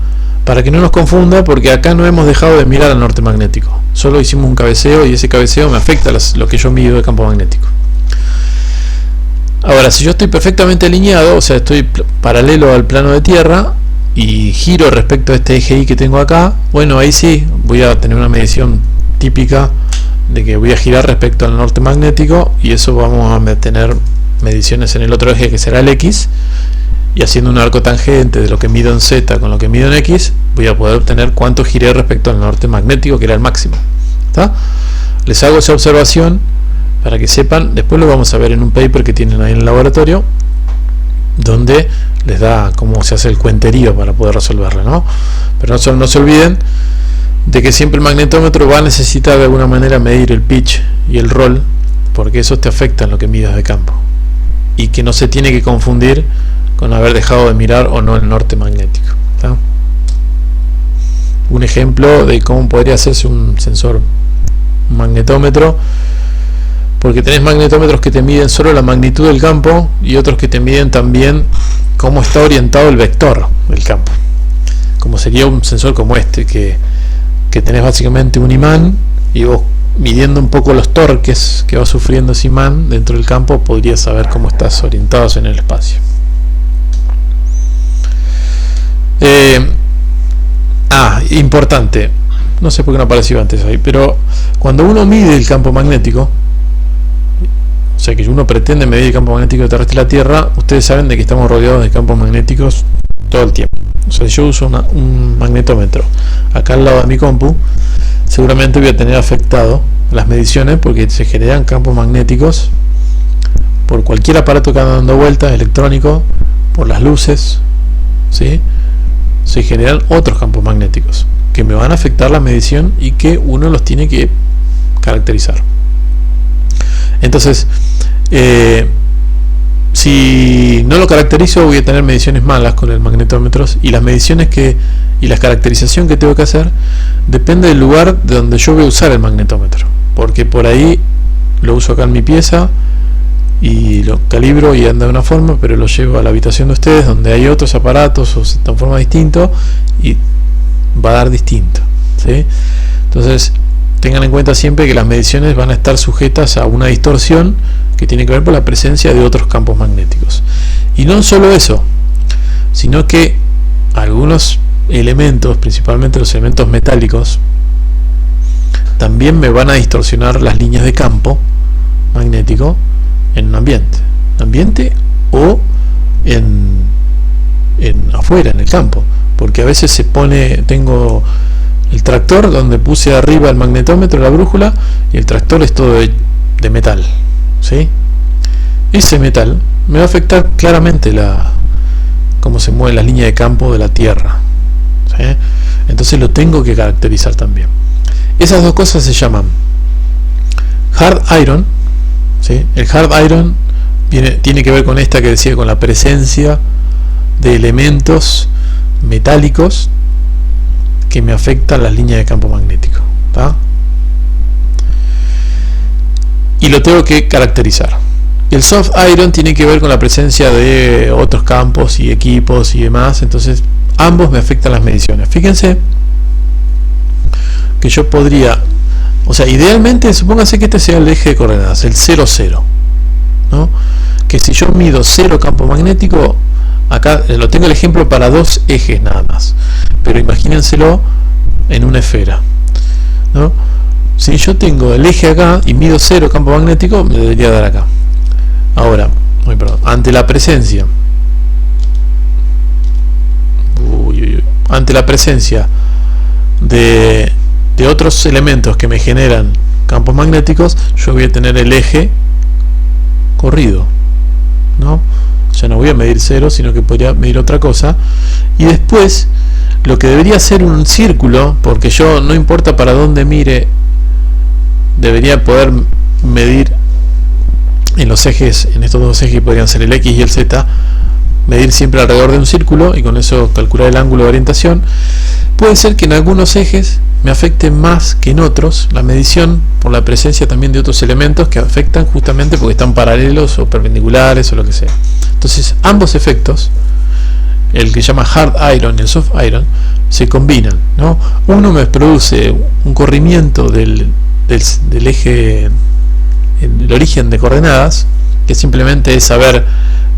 para que no nos confunda, porque acá no hemos dejado de mirar al norte magnético, solo hicimos un cabeceo y ese cabeceo me afecta lo que yo mido de campo magnético. Ahora, si yo estoy perfectamente alineado, o sea, estoy paralelo al plano de tierra y giro respecto a este eje Y que tengo acá, bueno, ahí sí voy a tener una medición típica de que voy a girar respecto al norte magnético, y eso vamos a tener mediciones en el otro eje que será el X, y haciendo un arco tangente de lo que mido en Z con lo que mido en X, voy a poder obtener cuánto giré respecto al norte magnético, que era el máximo. ¿Está? Les hago esa observación para que sepan, después lo vamos a ver en un paper que tienen ahí en el laboratorio, donde les da cómo se hace el cuenterío para poder resolverlo, ¿no? Pero no se olviden de que siempre el magnetómetro va a necesitar de alguna manera medir el pitch y el roll, porque eso te afecta en lo que midas de campo, y que no se tiene que confundir con haber dejado de mirar o no el norte magnético. ¿Está? Un ejemplo de cómo podría hacerse un sensor, un magnetómetro, porque tenés magnetómetros que te miden solo la magnitud del campo y otros que te miden también cómo está orientado el vector del campo, como sería un sensor como este, que tenés básicamente un imán y vos, midiendo un poco los torques que va sufriendo ese imán dentro del campo, podrías saber cómo estás orientados en el espacio. Importante, no sé por qué no apareció antes ahí, pero cuando uno mide el campo magnético, o sea que uno pretende medir el campo magnético terrestre de la Tierra, ustedes saben de que estamos rodeados de campos magnéticos todo el tiempo. O sea, si yo uso un magnetómetro acá al lado de mi compu, seguramente voy a tener afectado las mediciones, porque se generan campos magnéticos por cualquier aparato que anda dando vueltas electrónico, por las luces, ¿sí? Se generan otros campos magnéticos que me van a afectar la medición y que uno los tiene que caracterizar. Entonces, si no lo caracterizo, voy a tener mediciones malas con el magnetómetro, y las mediciones y la caracterización que tengo que hacer depende del lugar de donde yo voy a usar el magnetómetro, porque por ahí lo uso acá en mi pieza y lo calibro y anda de una forma, pero lo llevo a la habitación de ustedes donde hay otros aparatos o se transforma distinto y va a dar distinto, ¿sí? Entonces tengan en cuenta siempre que las mediciones van a estar sujetas a una distorsión que tiene que ver por la presencia de otros campos magnéticos. Y no solo eso, sino que algunos elementos, principalmente los elementos metálicos, también me van a distorsionar las líneas de campo magnético en un ambiente o en afuera, en el campo, porque a veces tengo el tractor donde puse arriba el magnetómetro, la brújula, y el tractor es todo de metal, ¿sí? Ese metal me va a afectar claramente cómo se mueve la línea de campo de la Tierra, ¿sí? Entonces lo tengo que caracterizar también. Esas dos cosas se llaman hard iron, ¿sí? El hard iron tiene que ver con esta que decía, con la presencia de elementos metálicos que me afectan las líneas de campo magnético, ¿tá? Y lo tengo que caracterizar. El soft iron tiene que ver con la presencia de otros campos y equipos y demás, entonces ambos me afectan las mediciones. Fíjense que yo podría, o sea, idealmente, supónganse que este sea el eje de coordenadas, el 0, 0, ¿no? Que si yo mido 0 campo magnético, acá lo tengo el ejemplo para dos ejes nada más, pero imagínenselo en una esfera, ¿no? Si yo tengo el eje acá y mido 0 campo magnético, me debería dar acá. Ahora, ante la presencia de otros elementos que me generan campos magnéticos, yo voy a tener el eje corrido, ¿no? Ya no voy a medir 0, sino que podría medir otra cosa. Y después, lo que debería ser un círculo, porque yo no importa para dónde mire, debería poder medir en los ejes, en estos dos ejes que podrían ser el X y el Z, medir siempre alrededor de un círculo y con eso calcular el ángulo de orientación. Puede ser que en algunos ejes me afecte más que en otros la medición, por la presencia también de otros elementos que afectan justamente porque están paralelos o perpendiculares o lo que sea. Entonces ambos efectos, el que se llama hard iron y el soft iron, se combinan, ¿no? Uno me produce un corrimiento del eje, el origen de coordenadas, que simplemente es saber,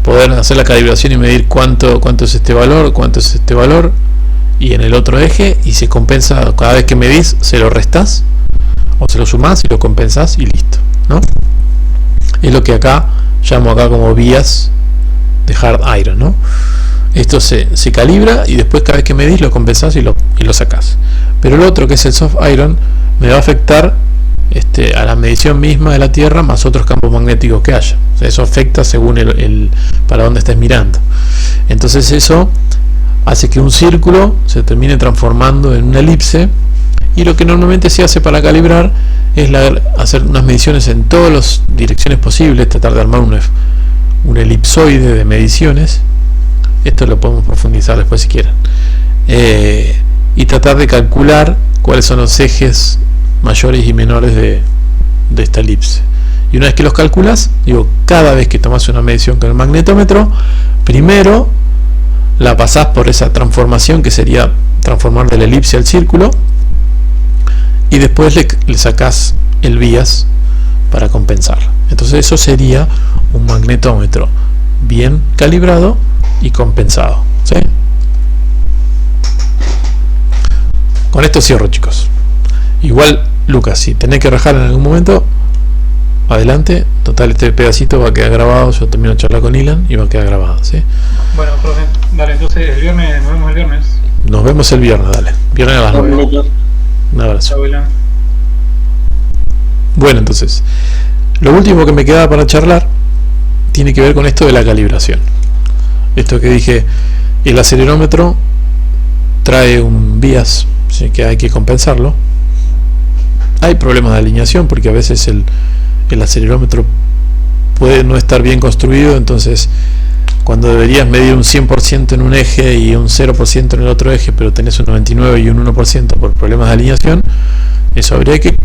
poder hacer la calibración y medir cuánto es este valor, y en el otro eje, y se compensa cada vez que medís, se lo restás o se lo sumás y lo compensás y listo, ¿no? Es lo que acá llamo acá como vías de hard iron, ¿no? Esto se calibra y después cada vez que medís lo compensás y lo sacás. Pero el otro, que es el soft iron, me va a afectar a la medición misma de la Tierra más otros campos magnéticos que haya. O sea, eso afecta según para dónde estés mirando. Entonces eso hace que un círculo se termine transformando en una elipse, y lo que normalmente se hace para calibrar es hacer unas mediciones en todas las direcciones posibles, tratar de armar un elipsoide de mediciones. Esto lo podemos profundizar después si quieren, y tratar de calcular cuáles son los ejes mayores y menores de esta elipse. Y una vez que los calculas, cada vez que tomas una medición con el magnetómetro, primero la pasás por esa transformación que sería transformar de la elipse al círculo, y después le sacás el vías para compensar. Entonces eso sería un magnetómetro bien calibrado y compensado, ¿sí? Con esto cierro, chicos. Igual, Lucas, si tenés que rajar en algún momento, adelante. Total, este pedacito va a quedar grabado. Yo termino de charlar con Ilan y va a quedar grabado, ¿sí? Bueno, profe, dale, entonces el viernes, nos vemos el viernes. Nos vemos el viernes, dale. Viernes a las 9. Un abrazo. Chao, Ilan. Bueno, entonces, lo último que me queda para charlar tiene que ver con esto de la calibración. Esto que dije, el acelerómetro trae un bias, ¿sí?, que hay que compensarlo. Hay problemas de alineación porque a veces el acelerómetro puede no estar bien construido, entonces cuando deberías medir un 100% en un eje y un 0% en el otro eje, pero tenés un 99 y un 1% por problemas de alineación, eso habría que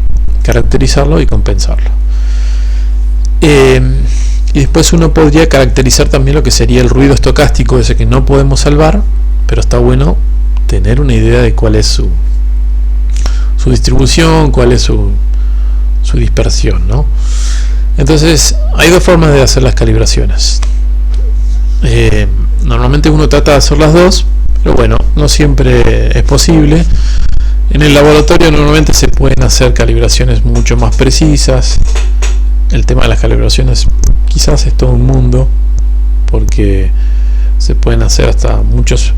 caracterizarlo y compensarlo. Y después uno podría caracterizar también lo que sería el ruido estocástico, ese que no podemos salvar, pero está bueno tener una idea de cuál es su distribución, cuál es su dispersión, ¿no? Entonces hay dos formas de hacer las calibraciones. Normalmente uno trata de hacer las dos, pero bueno, no siempre es posible. En el laboratorio normalmente se pueden hacer calibraciones mucho más precisas. El tema de las calibraciones quizás es todo un mundo, porque se pueden hacer hasta muchos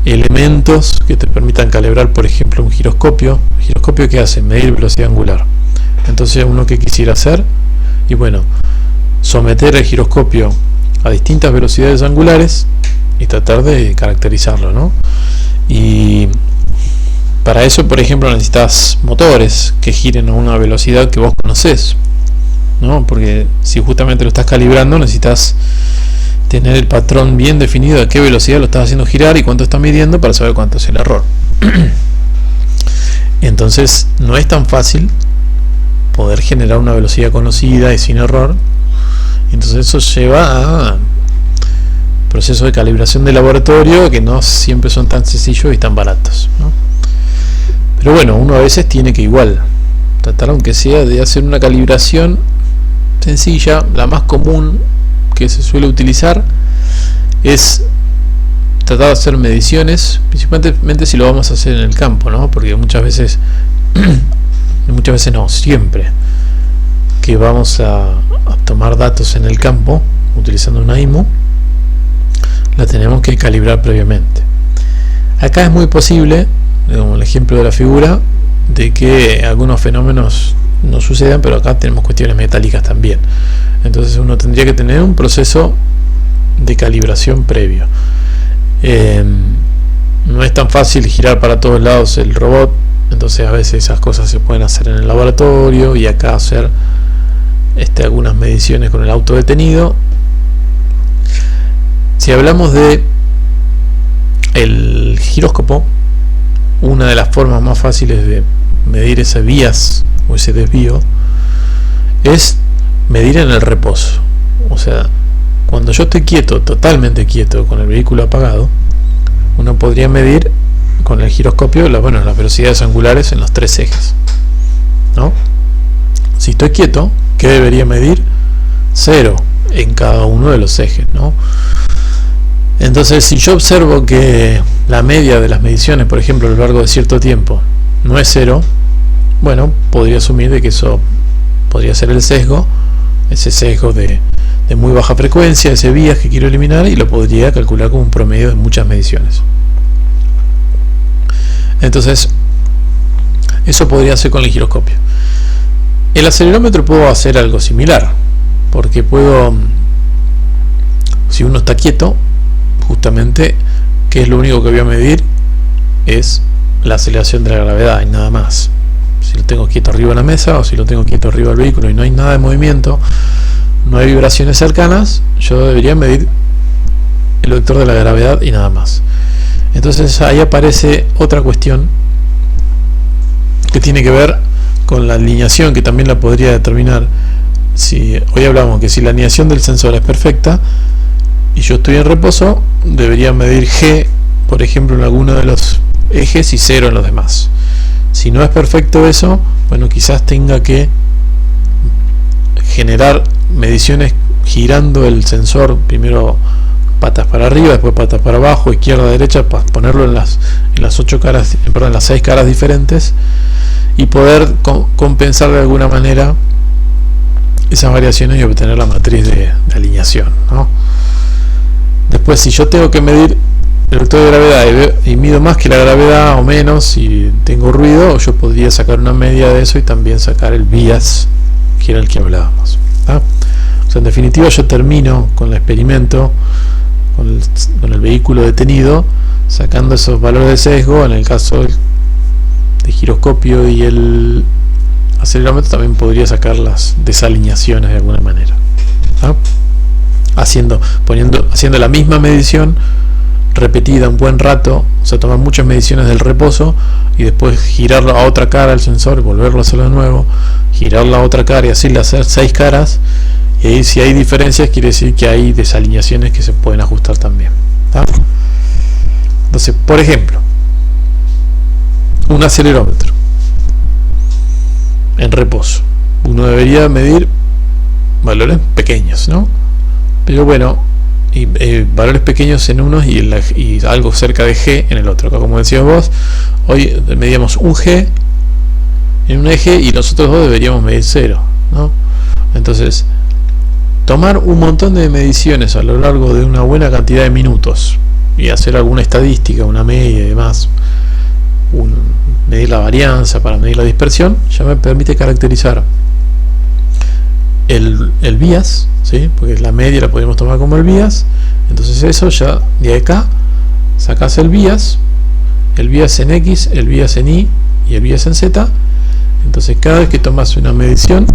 elementos que te permitan calibrar, por ejemplo, un giroscopio. ¿El giroscopio qué hace? Medir velocidad angular. Entonces uno que quisiera hacer, y bueno, someter el giroscopio a distintas velocidades angulares y tratar de caracterizarlo, ¿no? Y para eso, por ejemplo, necesitas motores que giren a una velocidad que vos conocés, ¿no? Porque si justamente lo estás calibrando, necesitas tener el patrón bien definido de qué velocidad lo estás haciendo girar y cuánto está midiendo para saber cuánto es el error. Entonces no es tan fácil poder generar una velocidad conocida y sin error. Entonces eso lleva a procesos de calibración de laboratorio que no siempre son tan sencillos y tan baratos, ¿no? Pero bueno, uno a veces tiene que igual tratar, aunque sea, de hacer una calibración sencilla. La más común que se suele utilizar es tratar de hacer mediciones, principalmente si lo vamos a hacer en el campo, ¿no? Porque muchas veces no, siempre que vamos a tomar datos en el campo utilizando una IMU, la tenemos que calibrar previamente. Acá es muy posible, como el ejemplo de la figura, de que algunos fenómenos no sucedan, pero acá tenemos cuestiones metálicas también. Entonces uno tendría que tener un proceso de calibración previo. No es tan fácil girar para todos lados el robot, entonces a veces esas cosas se pueden hacer en el laboratorio y acá hacer algunas mediciones con el auto detenido. Si hablamos de el giróscopo, una de las formas más fáciles de medir ese bias o ese desvío es medir en el reposo. O sea, cuando yo estoy quieto, totalmente quieto, con el vehículo apagado, uno podría medir con el giroscopio las velocidades angulares en los 3 ejes, ¿no? Si estoy quieto, ¿qué debería medir? 0 en cada uno de los ejes, ¿no? Entonces, si yo observo que la media de las mediciones, por ejemplo, a lo largo de cierto tiempo, no es 0, bueno, podría asumir de que eso podría ser el sesgo, ese sesgo de muy baja frecuencia, ese bias que quiero eliminar, y lo podría calcular como un promedio de muchas mediciones. Entonces, eso podría ser con el giroscopio. El acelerómetro puedo hacer algo similar, porque puedo, si uno está quieto, justamente, ¿qué es lo único que voy a medir? Es la aceleración de la gravedad y nada más. Si lo tengo quieto arriba de la mesa o si lo tengo quieto arriba del vehículo y no hay nada de movimiento, no hay vibraciones cercanas, yo debería medir el vector de la gravedad y nada más. Entonces ahí aparece otra cuestión que tiene que ver con la alineación, que también la podría determinar. Si hoy hablamos que si la alineación del sensor es perfecta y yo estoy en reposo, debería medir G, por ejemplo, en alguno de los ejes y 0 en los demás. Si no es perfecto eso, bueno, quizás tenga que generar mediciones girando el sensor, primero patas para arriba, después patas para abajo, izquierda, derecha, para ponerlo en las 8 caras, perdón, en las 6 caras diferentes, y poder compensar de alguna manera esas variaciones y obtener la matriz de alineación, ¿no? Después, si yo tengo que medir el vector de gravedad y mido más que la gravedad o menos y tengo ruido, yo podría sacar una media de eso y también sacar el bias, que era el que hablábamos, ¿ah? O sea, en definitiva, yo termino con el experimento, con el vehículo detenido, sacando esos valores de sesgo. En el caso de giroscopio y el acelerómetro, también podría sacar las desalineaciones de alguna manera, ¿ah? Haciendo la misma medición repetida un buen rato, o sea, tomar muchas mediciones del reposo y después girarlo a otra cara al sensor, volverlo a hacerlo de nuevo, girar la otra cara y así hacer 6 caras, y ahí si hay diferencias quiere decir que hay desalineaciones que se pueden ajustar también, ¿tá? Entonces, por ejemplo, un acelerómetro en reposo, uno debería medir valores pequeños, ¿no? Pero bueno, y valores pequeños en unos y algo cerca de G en el otro. Acá, como decías vos, hoy medíamos un G en un eje y los otros dos deberíamos medir 0, ¿no? Entonces, tomar un montón de mediciones a lo largo de una buena cantidad de minutos y hacer alguna estadística, una media y demás, medir la varianza para medir la dispersión, ya me permite caracterizar el bias, ¿sí? Porque la media la podemos tomar como el bias. Entonces eso ya de acá sacas el bias en X, el bias en Y y el bias en Z. Entonces cada vez que tomas una medición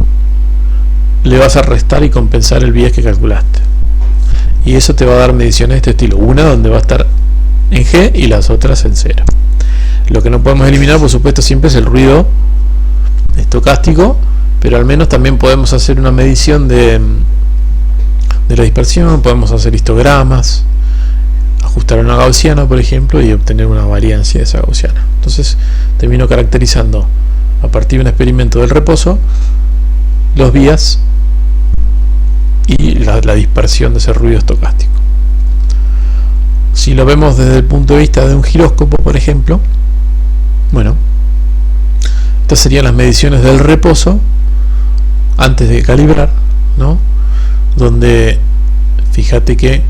le vas a restar y compensar el bias que calculaste, y eso te va a dar mediciones de este estilo, una donde va a estar en G y las otras en 0. Lo que no podemos eliminar, por supuesto, siempre es el ruido estocástico, pero al menos también podemos hacer una medición de la dispersión, podemos hacer histogramas, ajustar una gaussiana, por ejemplo, y obtener una variancia de esa gaussiana. Entonces termino caracterizando a partir de un experimento del reposo los bias y la dispersión de ese ruido estocástico. si lo vemos desde el punto de vista de un giróscopo, por ejemplo, bueno, estas serían las mediciones del reposo antes de calibrar, ¿no? Donde fíjate que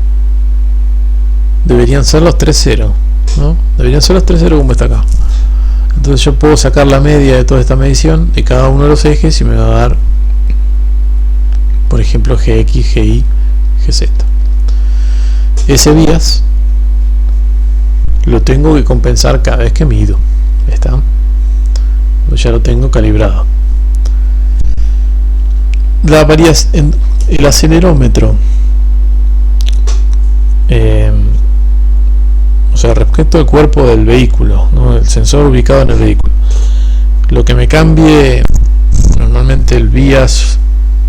deberían ser los 3.0, ¿no? Deberían ser los 3.0 como está acá. Entonces yo puedo sacar la media de toda esta medición de cada uno de los ejes y me va a dar, por ejemplo, GX, GY, GZ. Ese bias lo tengo que compensar cada vez que mido. ¿Está? Ya lo tengo calibrado. La variación, el acelerómetro, o sea, respecto al cuerpo del vehículo, ¿no? El sensor ubicado en el vehículo, lo que me cambie normalmente el bias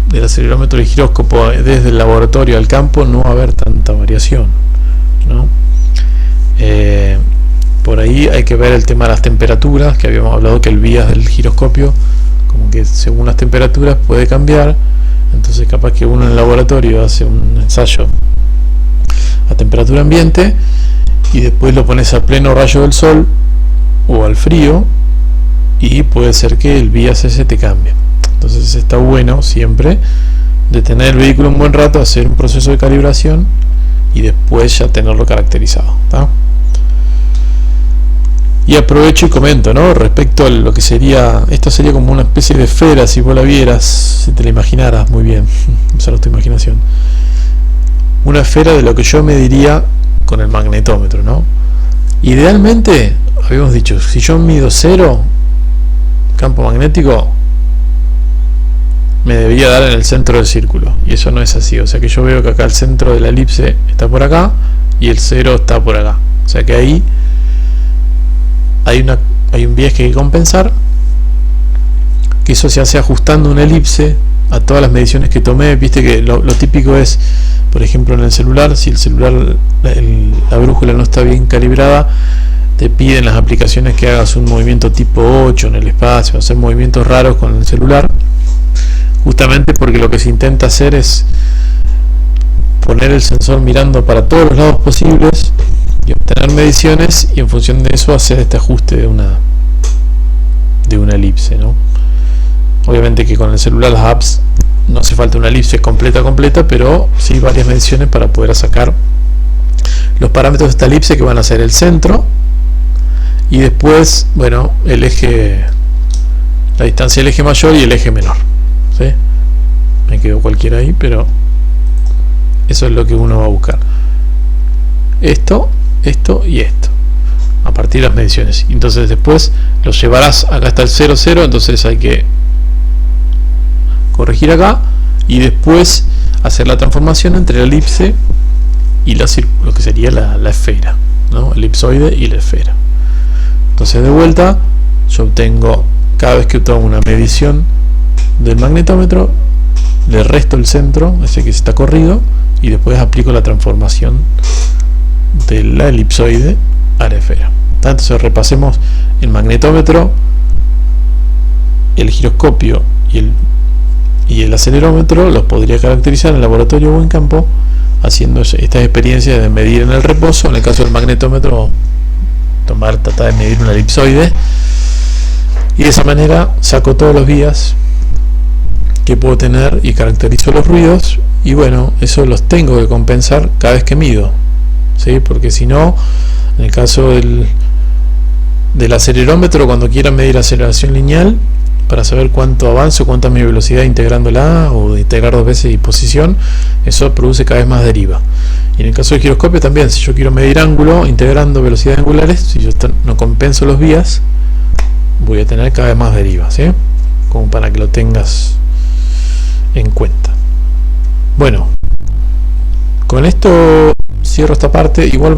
del acelerómetro y giróscopo desde el laboratorio al campo, no va a haber tanta variación, ¿no? Por ahí hay que ver el tema de las temperaturas, que habíamos hablado que el bias del giroscopio, como que según las temperaturas puede cambiar. Entonces capaz que uno en el laboratorio hace un ensayo a temperatura ambiente y después lo pones a pleno rayo del sol o al frío y puede ser que el bias ese te cambie. Entonces está bueno siempre detener el vehículo un buen rato, hacer un proceso de calibración y después ya tenerlo caracterizado, ¿tá? Y aprovecho y comento, ¿no? Respecto a lo que sería, esto sería como una especie de esfera, si vos la vieras, si te la imaginaras muy bien, usar tu imaginación, una esfera de lo que yo mediría con el magnetómetro, ¿no? Idealmente, habíamos dicho, si yo mido 0 campo magnético, me debería dar en el centro del círculo, y eso no es así. O sea que yo veo que acá el centro de la elipse está por acá y el 0 está por acá, o sea que ahí hay un bias que hay que compensar, que eso se hace ajustando una elipse a todas las mediciones que tomé. Viste que lo típico es, por ejemplo, en el celular, si el celular, la brújula no está bien calibrada, te piden las aplicaciones que hagas un movimiento tipo 8 en el espacio, hacer movimientos raros con el celular, justamente porque lo que se intenta hacer es poner el sensor mirando para todos los lados posibles y obtener mediciones, y en función de eso hacer este ajuste de una elipse, ¿no? Obviamente que con el celular, las apps, no hace falta una elipse completa, pero sí varias mediciones para poder sacar los parámetros de esta elipse, que van a ser el centro y después, bueno, el eje, la distancia del eje mayor y el eje menor, ¿sí? Me quedó cualquiera ahí, pero eso es lo que uno va a buscar. Esto y esto, a partir de las mediciones. Entonces después lo llevarás, acá está el 0, 0, entonces hay que corregir acá y después hacer la transformación entre la elipse y lo que sería la esfera, ¿no? Elipsoide y la esfera. Entonces de vuelta yo obtengo, cada vez que tomo una medición del magnetómetro, le resto el centro, ese que está corrido, y después aplico la transformación de la elipsoide a la esfera. Entonces repasemos: el magnetómetro, el giroscopio y el acelerómetro los podría caracterizar en laboratorio o en campo, haciendo estas experiencias de medir en el reposo. En el caso del magnetómetro, tratar de medir una elipsoide, y de esa manera saco todos los bias que puedo tener y caracterizo los ruidos, y bueno, eso los tengo que compensar cada vez que mido, ¿sí? Porque si no, en el caso del acelerómetro, cuando quiera medir aceleración lineal para saber cuánto avanzo, cuánta es mi velocidad integrándola, o integrar 2 veces y posición, eso produce cada vez más deriva. Y en el caso del giroscopio también, si yo quiero medir ángulo integrando velocidades angulares, si yo no compenso los vías, voy a tener cada vez más deriva, ¿sí? Como para que lo tengas en cuenta. Bueno, con esto cierro esta parte. Igual